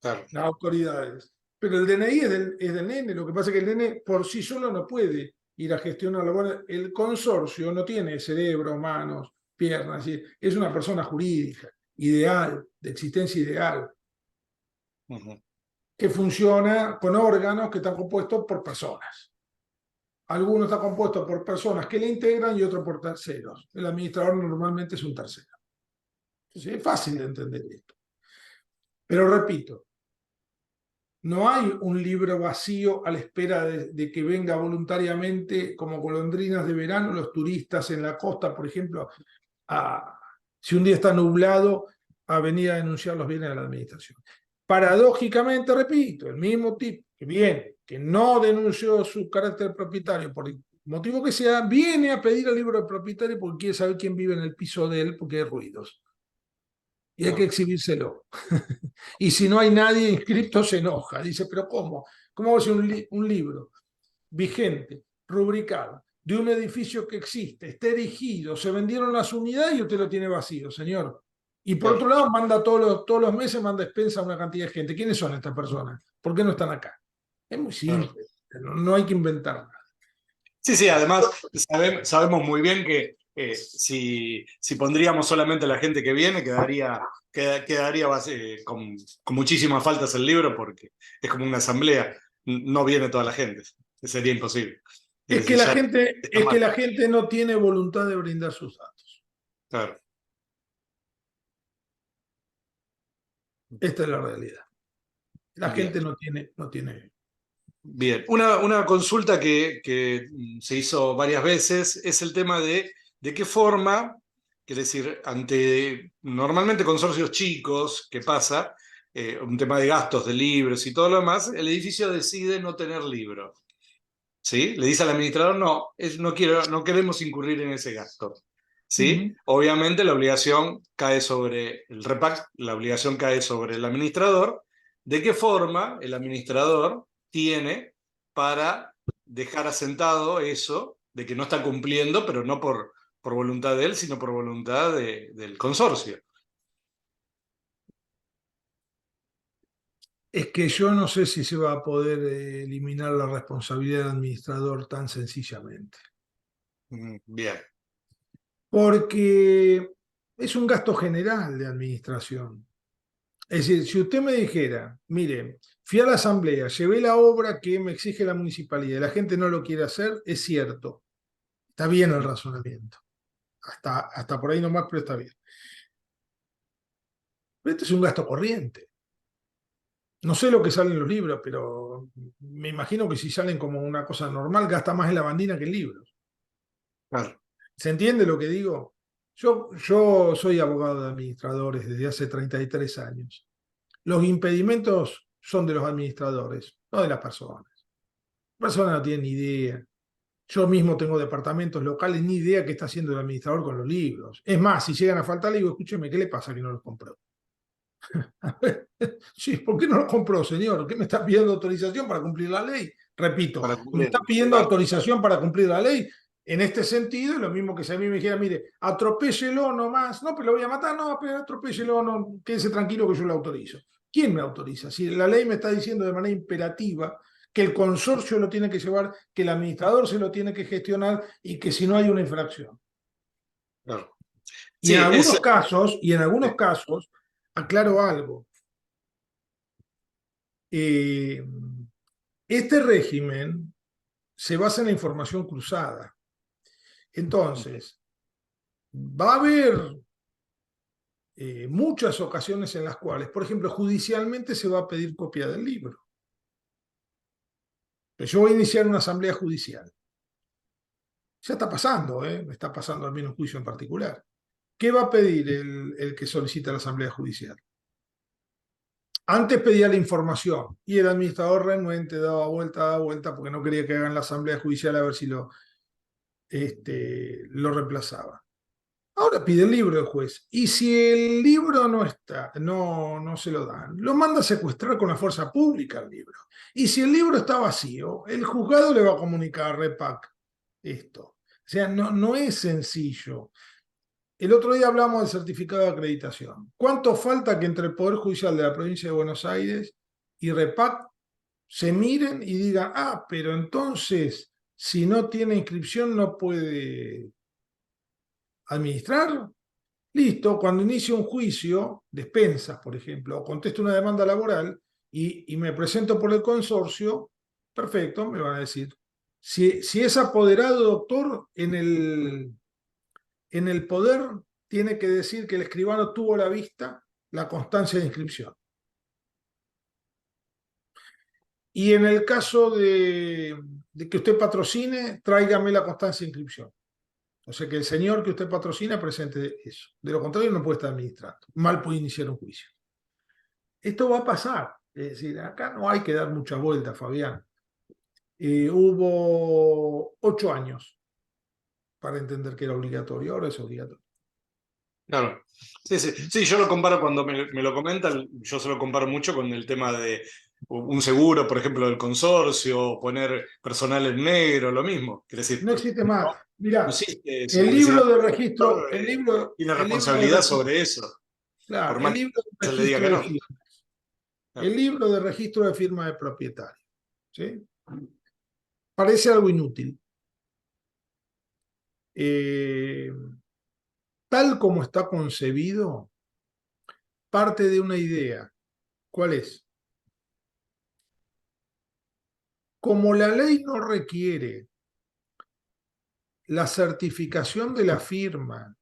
[SPEAKER 2] las autoridades. Pero el DNI es del nene. Lo que pasa es que el nene por sí solo no puede ir a gestionarlo. Bueno, el consorcio no tiene cerebro, manos, piernas. Es una persona jurídica, ideal, de existencia ideal, que funciona con órganos que están compuestos por personas. Algunos están compuestos por personas que le integran y otros por terceros. El administrador normalmente es un tercero. Entonces, es fácil de entender esto. Pero repito, no hay un libro vacío a la espera de que venga voluntariamente, como golondrinas de verano, los turistas en la costa, por ejemplo, si un día está nublado, a venir a denunciar los bienes de la administración. Paradójicamente, repito, el mismo tipo que viene, que no denunció su carácter propietario por el motivo que sea, viene a pedir el libro de propietario porque quiere saber quién vive en el piso de él porque hay ruidos. Y hay que exhibírselo. Y si no hay nadie inscrito, se enoja. Dice, pero ¿cómo? ¿Cómo va a ser un libro vigente, rubricado, de un edificio que existe, está erigido, se vendieron las unidades y usted lo tiene vacío, señor? Y por otro lado, manda todos los meses, manda expensa a una cantidad de gente. ¿Quiénes son estas personas? ¿Por qué no están acá? Es muy simple. No hay que inventar nada.
[SPEAKER 1] Sí, además sabemos muy bien que si pondríamos solamente a la gente que viene, quedaría con muchísimas faltas el libro porque es como una asamblea, no viene toda la gente, sería imposible.
[SPEAKER 2] Es que la gente no tiene voluntad de brindar sus datos.
[SPEAKER 1] Claro.
[SPEAKER 2] Esta es la realidad. La gente no tiene.
[SPEAKER 1] Bien, una consulta que se hizo varias veces es el tema de qué forma, es decir, ante normalmente consorcios chicos, ¿qué pasa? Un tema de gastos de libros y todo lo demás, el edificio decide no tener libros. ¿Sí? Le dice al administrador, no queremos incurrir en ese gasto. ¿Sí? Obviamente la obligación cae sobre el REPAC, la obligación cae sobre el administrador. ¿De qué forma el administrador tiene para dejar asentado eso de que no está cumpliendo, pero no por voluntad de él, sino por voluntad del consorcio?
[SPEAKER 2] Es que yo no sé si se va a poder eliminar la responsabilidad del administrador tan sencillamente.
[SPEAKER 1] Bien.
[SPEAKER 2] Porque es un gasto general de administración. Es decir, si usted me dijera, mire, fui a la asamblea, llevé la obra que me exige la municipalidad y la gente no lo quiere hacer, es cierto. Está bien el razonamiento. Hasta por ahí nomás, pero está bien. Pero esto es un gasto corriente. No sé lo que sale en los libros, pero me imagino que si salen como una cosa normal, gasta más en lavandina que en libros.
[SPEAKER 1] Claro,
[SPEAKER 2] ¿Se entiende lo que digo? Yo soy abogado de administradores desde hace 33 años. Los impedimentos son de los administradores, no de las personas. Las personas no tienen ni idea. Yo mismo tengo departamentos locales, ni idea qué está haciendo el administrador con los libros. Es más, si llegan a faltar, le digo, escúcheme, ¿qué le pasa que no los compró? Sí, ¿por qué no los compró, señor? ¿Qué me está pidiendo autorización para cumplir la ley? Repito,
[SPEAKER 1] para
[SPEAKER 2] me está
[SPEAKER 1] cumplir.
[SPEAKER 2] pidiendo
[SPEAKER 1] Claro,
[SPEAKER 2] autorización para cumplir la ley. En este sentido, es lo mismo que si a mí me dijera, mire, atropéllelo nomás. No, pero lo voy a matar, no, pero atropéllelo, no, quédese tranquilo que yo lo autorizo. ¿Quién me autoriza? Si la ley me está diciendo de manera imperativa que el consorcio lo tiene que llevar, que el administrador se lo tiene que gestionar y que si no hay una infracción.
[SPEAKER 1] claro.
[SPEAKER 2] Y en
[SPEAKER 1] Sí,
[SPEAKER 2] algunos casos, aclaro algo. Eh, este régimen se basa en la información cruzada. Entonces, va a haber muchas ocasiones en las cuales, por ejemplo, judicialmente se va a pedir copia del libro. Pero yo voy a iniciar una asamblea judicial. Ya está pasando, me está pasando al menos un juicio en particular. ¿Qué va a pedir el que solicita la asamblea judicial? Antes pedía la información y el administrador renuente daba vuelta porque no quería que hagan la asamblea judicial a ver si lo reemplazaba. Ahora pide el libro el juez. Y si el libro no está, no se lo dan, lo manda a secuestrar con la fuerza pública el libro. Y si el libro está vacío, el juzgado le va a comunicar a REPAC esto. O sea, no es sencillo. El otro día hablamos del certificado de acreditación. ¿Cuánto falta que entre el Poder Judicial de la Provincia de Buenos Aires y REPAC se miren y digan, ah, pero entonces, si no tiene inscripción, no puede administrar? Listo, cuando inicio un juicio de expensas, por ejemplo, o contesto una demanda laboral y me presento por el consorcio, perfecto, me van a decir. Si es apoderado, doctor, en el poder tiene que decir que el escribano tuvo a la vista la constancia de inscripción. Y en el caso de que usted patrocine, tráigame la constancia de inscripción. O sea, que el señor que usted patrocina presente eso. De lo contrario, no puede estar administrando. Mal puede iniciar un juicio. Esto va a pasar. Es decir, acá no hay que dar mucha vuelta, Fabián. Hubo 8 años para entender que era obligatorio. Ahora es obligatorio.
[SPEAKER 1] claro. Sí, sí. Sí, yo lo comparo cuando me lo comentan, yo se lo comparo mucho con el tema de un seguro, por ejemplo, del consorcio, poner personal en negro, lo mismo. Quiere decir,
[SPEAKER 2] No existe
[SPEAKER 1] no,
[SPEAKER 2] más.
[SPEAKER 1] no
[SPEAKER 2] Mirá,
[SPEAKER 1] existe eso,
[SPEAKER 2] el
[SPEAKER 1] porque si el
[SPEAKER 2] libro de
[SPEAKER 1] administrador
[SPEAKER 2] registro, el libro,
[SPEAKER 1] tiene
[SPEAKER 2] el libro de
[SPEAKER 1] responsabilidad
[SPEAKER 2] registro,
[SPEAKER 1] sobre eso,
[SPEAKER 2] claro,
[SPEAKER 1] por
[SPEAKER 2] el
[SPEAKER 1] más
[SPEAKER 2] libro de
[SPEAKER 1] que se le diga
[SPEAKER 2] registro
[SPEAKER 1] que
[SPEAKER 2] de
[SPEAKER 1] no.
[SPEAKER 2] firma. El
[SPEAKER 1] Claro.
[SPEAKER 2] libro de registro de firma de propietario. ¿Sí? Parece algo inútil. Eh, Tal como está concebido, parte de una idea. ¿Cuál es? Como la ley no requiere la certificación de la firma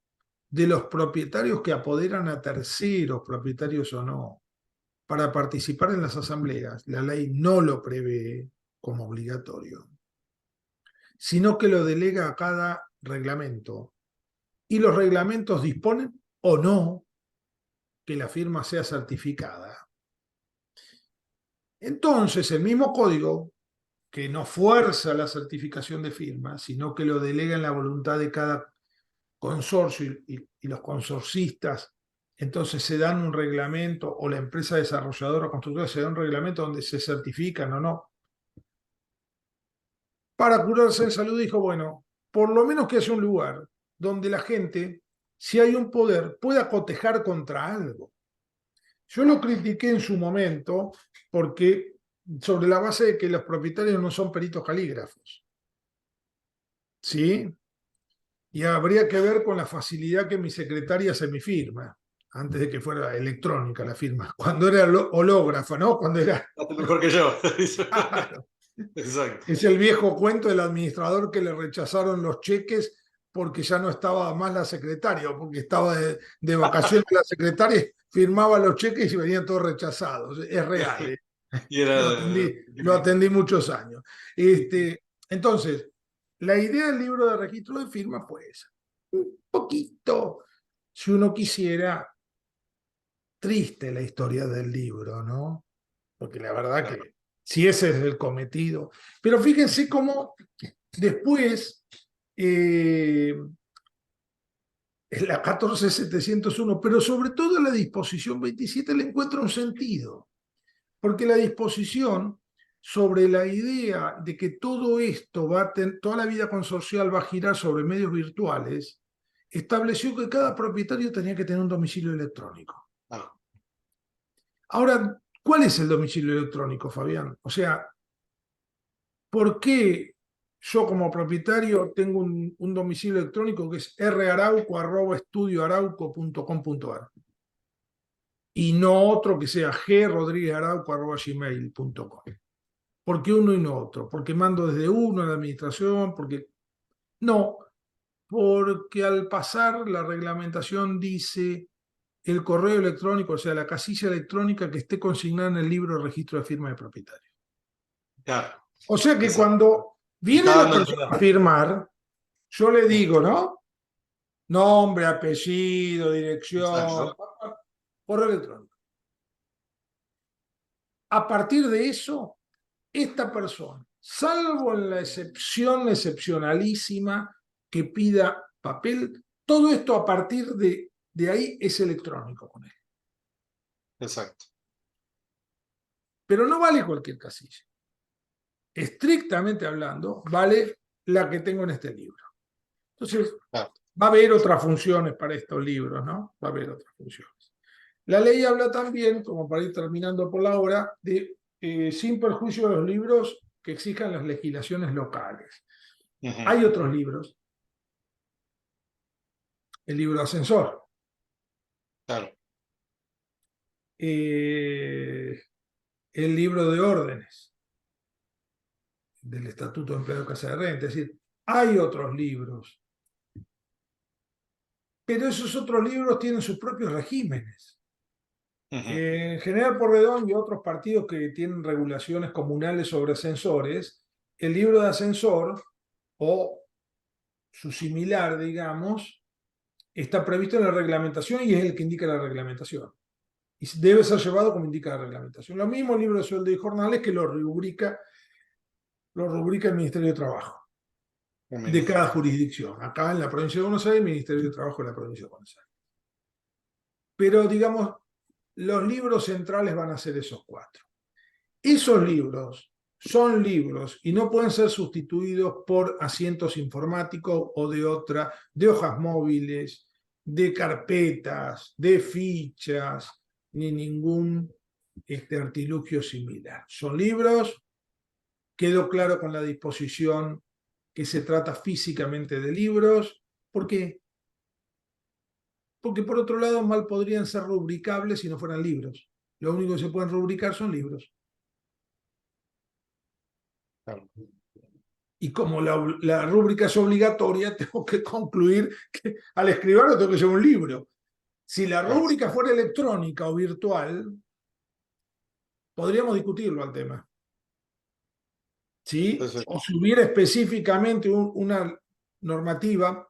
[SPEAKER 2] de los propietarios que apoderan a terceros, propietarios o no, para participar en las asambleas, la ley no lo prevé como obligatorio, sino que lo delega a cada reglamento. Y los reglamentos disponen o no que la firma sea certificada. Entonces, el mismo código que no fuerza la certificación de firma, sino que lo delega en la voluntad de cada consorcio y los consorcistas, entonces se dan un reglamento o la empresa desarrolladora o constructora se da un reglamento donde se certifican o no. Para curarse en salud dijo, bueno, por lo menos que haya un lugar donde la gente, si hay un poder, pueda cotejar contra algo. Yo lo critiqué en su momento porque sobre la base de que los propietarios no son peritos calígrafos. ¿Sí? Y habría que ver con la facilidad que mi secretaria se me firma. antes de que fuera electrónica la firma, cuando era hológrafa, ¿no? Cuando era...
[SPEAKER 1] Mejor que yo.
[SPEAKER 2] Claro.
[SPEAKER 1] Exacto.
[SPEAKER 2] Es el viejo cuento del administrador que le rechazaron los cheques porque ya no estaba más la secretaria, o porque estaba de vacaciones la secretaria, firmaba los cheques y venían todos rechazados. Es real, ¿eh?
[SPEAKER 1] Y era...
[SPEAKER 2] Lo atendí muchos años. Entonces, la idea del libro de registro de firmas fue esa. Un poquito, si uno quisiera, triste la historia del libro, ¿no? Porque la verdad que si ese es el cometido. Pero fíjense cómo después la 14701, pero sobre todo la disposición 27 le encuentra un sentido, porque la disposición sobre la idea de que todo esto toda la vida consorcial va a girar sobre medios virtuales, estableció que cada propietario tenía que tener un domicilio electrónico.
[SPEAKER 1] Ah,
[SPEAKER 2] Ahora, ¿cuál es el domicilio electrónico, Fabián? O sea, ¿por qué yo como propietario tengo un domicilio electrónico que es rarauco@estudioarauco.com.ar y no otro que sea grodriguezarauco@gmail.com? ¿Por qué uno y no otro? ¿Porque mando desde uno a la administración? Porque no, porque al pasar la reglamentación dice el correo electrónico, o sea, la casilla electrónica que esté consignada en el libro de registro de firma de propietario.
[SPEAKER 1] claro.
[SPEAKER 2] O sea que
[SPEAKER 1] Exacto.
[SPEAKER 2] cuando viene
[SPEAKER 1] Está
[SPEAKER 2] la
[SPEAKER 1] dando el
[SPEAKER 2] persona a
[SPEAKER 1] teléfono.
[SPEAKER 2] firmar, yo le digo, ¿no? Nombre, apellido, dirección,
[SPEAKER 1] Exacto.
[SPEAKER 2] correo electrónico. A partir de eso, esta persona, salvo en la excepción excepcionalísima que pida papel, todo esto a partir de ahí es electrónico con él.
[SPEAKER 1] Exacto.
[SPEAKER 2] Pero no vale cualquier casilla. Estrictamente hablando, vale la que tengo en este libro. Entonces,
[SPEAKER 1] Claro.
[SPEAKER 2] va a haber otras funciones para estos libros, ¿no? Va a haber otras funciones. La ley habla también, como para ir terminando por la hora, de sin perjuicio de los libros que exijan las legislaciones locales. Hay otros libros. El libro de ascensor.
[SPEAKER 1] Claro.
[SPEAKER 2] El libro de órdenes del Estatuto de Empleado de Casa de Renta. Es decir, hay otros libros. Pero esos otros libros tienen sus propios regímenes. En General Porredón y otros partidos que tienen regulaciones comunales sobre ascensores, el libro de ascensor o su similar, digamos, está previsto en la reglamentación y es el que indica la reglamentación. Y debe ser llevado como indica la reglamentación. Lo mismo el libro de sueldo y jornales que lo rubrica el Ministerio de Trabajo de cada jurisdicción. Acá en la provincia de Buenos Aires, el Ministerio de Trabajo de la provincia de Buenos Aires. Pero, digamos, los libros centrales van a ser esos cuatro. Esos libros son libros y no pueden ser sustituidos por asientos informáticos o de hojas móviles, de carpetas, de fichas, ni ningún artilugio similar. Son libros, quedó claro con la disposición que se trata físicamente de libros. ¿Por qué? Porque por otro lado mal podrían ser rubricables si no fueran libros. Lo único que se pueden rubricar son libros.
[SPEAKER 1] Claro.
[SPEAKER 2] Y como la rúbrica es obligatoria, tengo que concluir que al escribirlo tengo que llevar un libro. Si la rúbrica fuera electrónica o virtual, podríamos discutirlo al tema. ¿Sí? O si hubiera específicamente una normativa,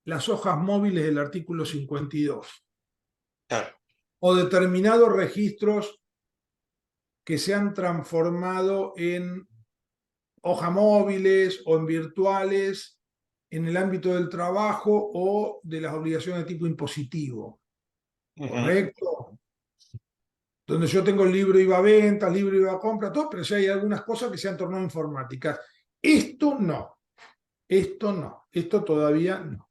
[SPEAKER 2] las hojas móviles del artículo 52.
[SPEAKER 1] Claro.
[SPEAKER 2] O determinados registros que se han transformado en hojas móviles o en virtuales en el ámbito del trabajo o de las obligaciones de tipo impositivo. ¿Correcto? Donde yo tengo el libro IVA ventas, libro IVA compra, todo, pero ya hay algunas cosas que se han tornado informáticas. Esto no. Esto todavía no.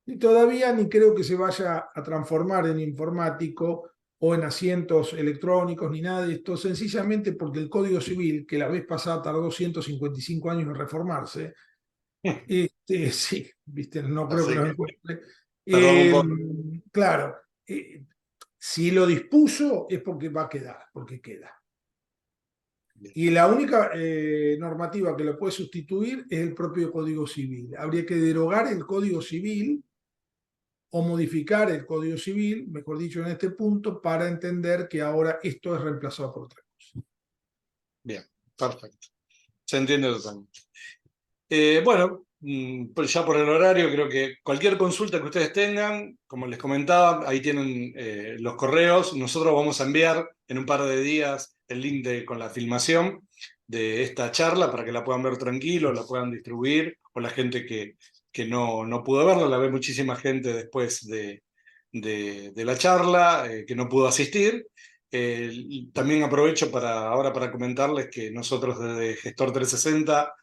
[SPEAKER 2] Y todavía ni creo que se vaya a transformar en informático o en asientos electrónicos ni nada de esto, sencillamente porque el Código Civil, que la vez pasada tardó 155 años en reformarse, sí, viste, no creo que nos encuentre.
[SPEAKER 1] Perdón un poco.
[SPEAKER 2] claro, si lo dispuso es porque va a quedar, porque queda. Y la única normativa que lo puede sustituir es el propio Código Civil. Habría que derogar el Código Civil o modificar el Código Civil, mejor dicho, en este punto, para entender que ahora esto es reemplazado por otra cosa.
[SPEAKER 1] Bien, perfecto. Se entiende totalmente. Bueno, pues ya por el horario, creo que cualquier consulta que ustedes tengan, como les comentaba, ahí tienen los correos. Nosotros vamos a enviar en un par de días el link con la filmación de esta charla para que la puedan ver tranquilo, la puedan distribuir, o la gente que no pudo verla, la ve muchísima gente después de la charla, que no pudo asistir. También aprovecho ahora para comentarles que nosotros desde Gestor 360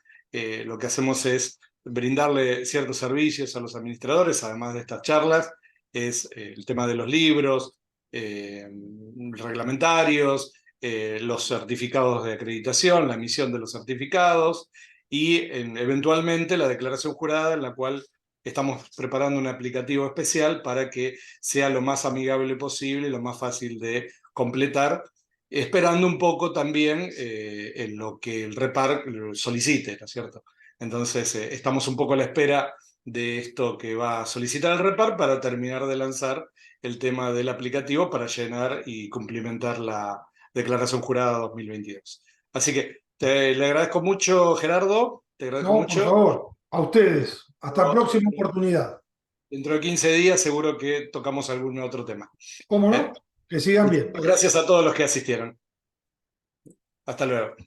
[SPEAKER 1] lo que hacemos es brindarle ciertos servicios a los administradores, además de estas charlas, es el tema de los libros, reglamentarios, los certificados de acreditación, la emisión de los certificados y eventualmente la declaración jurada, en la cual estamos preparando un aplicativo especial para que sea lo más amigable posible, lo más fácil de completar, esperando un poco también en lo que el REPAR solicite, ¿no es cierto? Entonces, estamos un poco a la espera de esto que va a solicitar el REPAR para terminar de lanzar el tema del aplicativo para llenar y cumplimentar la declaración jurada 2022. Así que le agradezco mucho, Gerardo, te agradezco
[SPEAKER 2] No, por
[SPEAKER 1] mucho.
[SPEAKER 2] favor, a ustedes. Hasta próxima oportunidad.
[SPEAKER 1] Dentro de 15 días seguro que tocamos algún otro tema.
[SPEAKER 2] ¿Cómo no? Que sigan bien.
[SPEAKER 1] Gracias a todos los que asistieron. Hasta luego.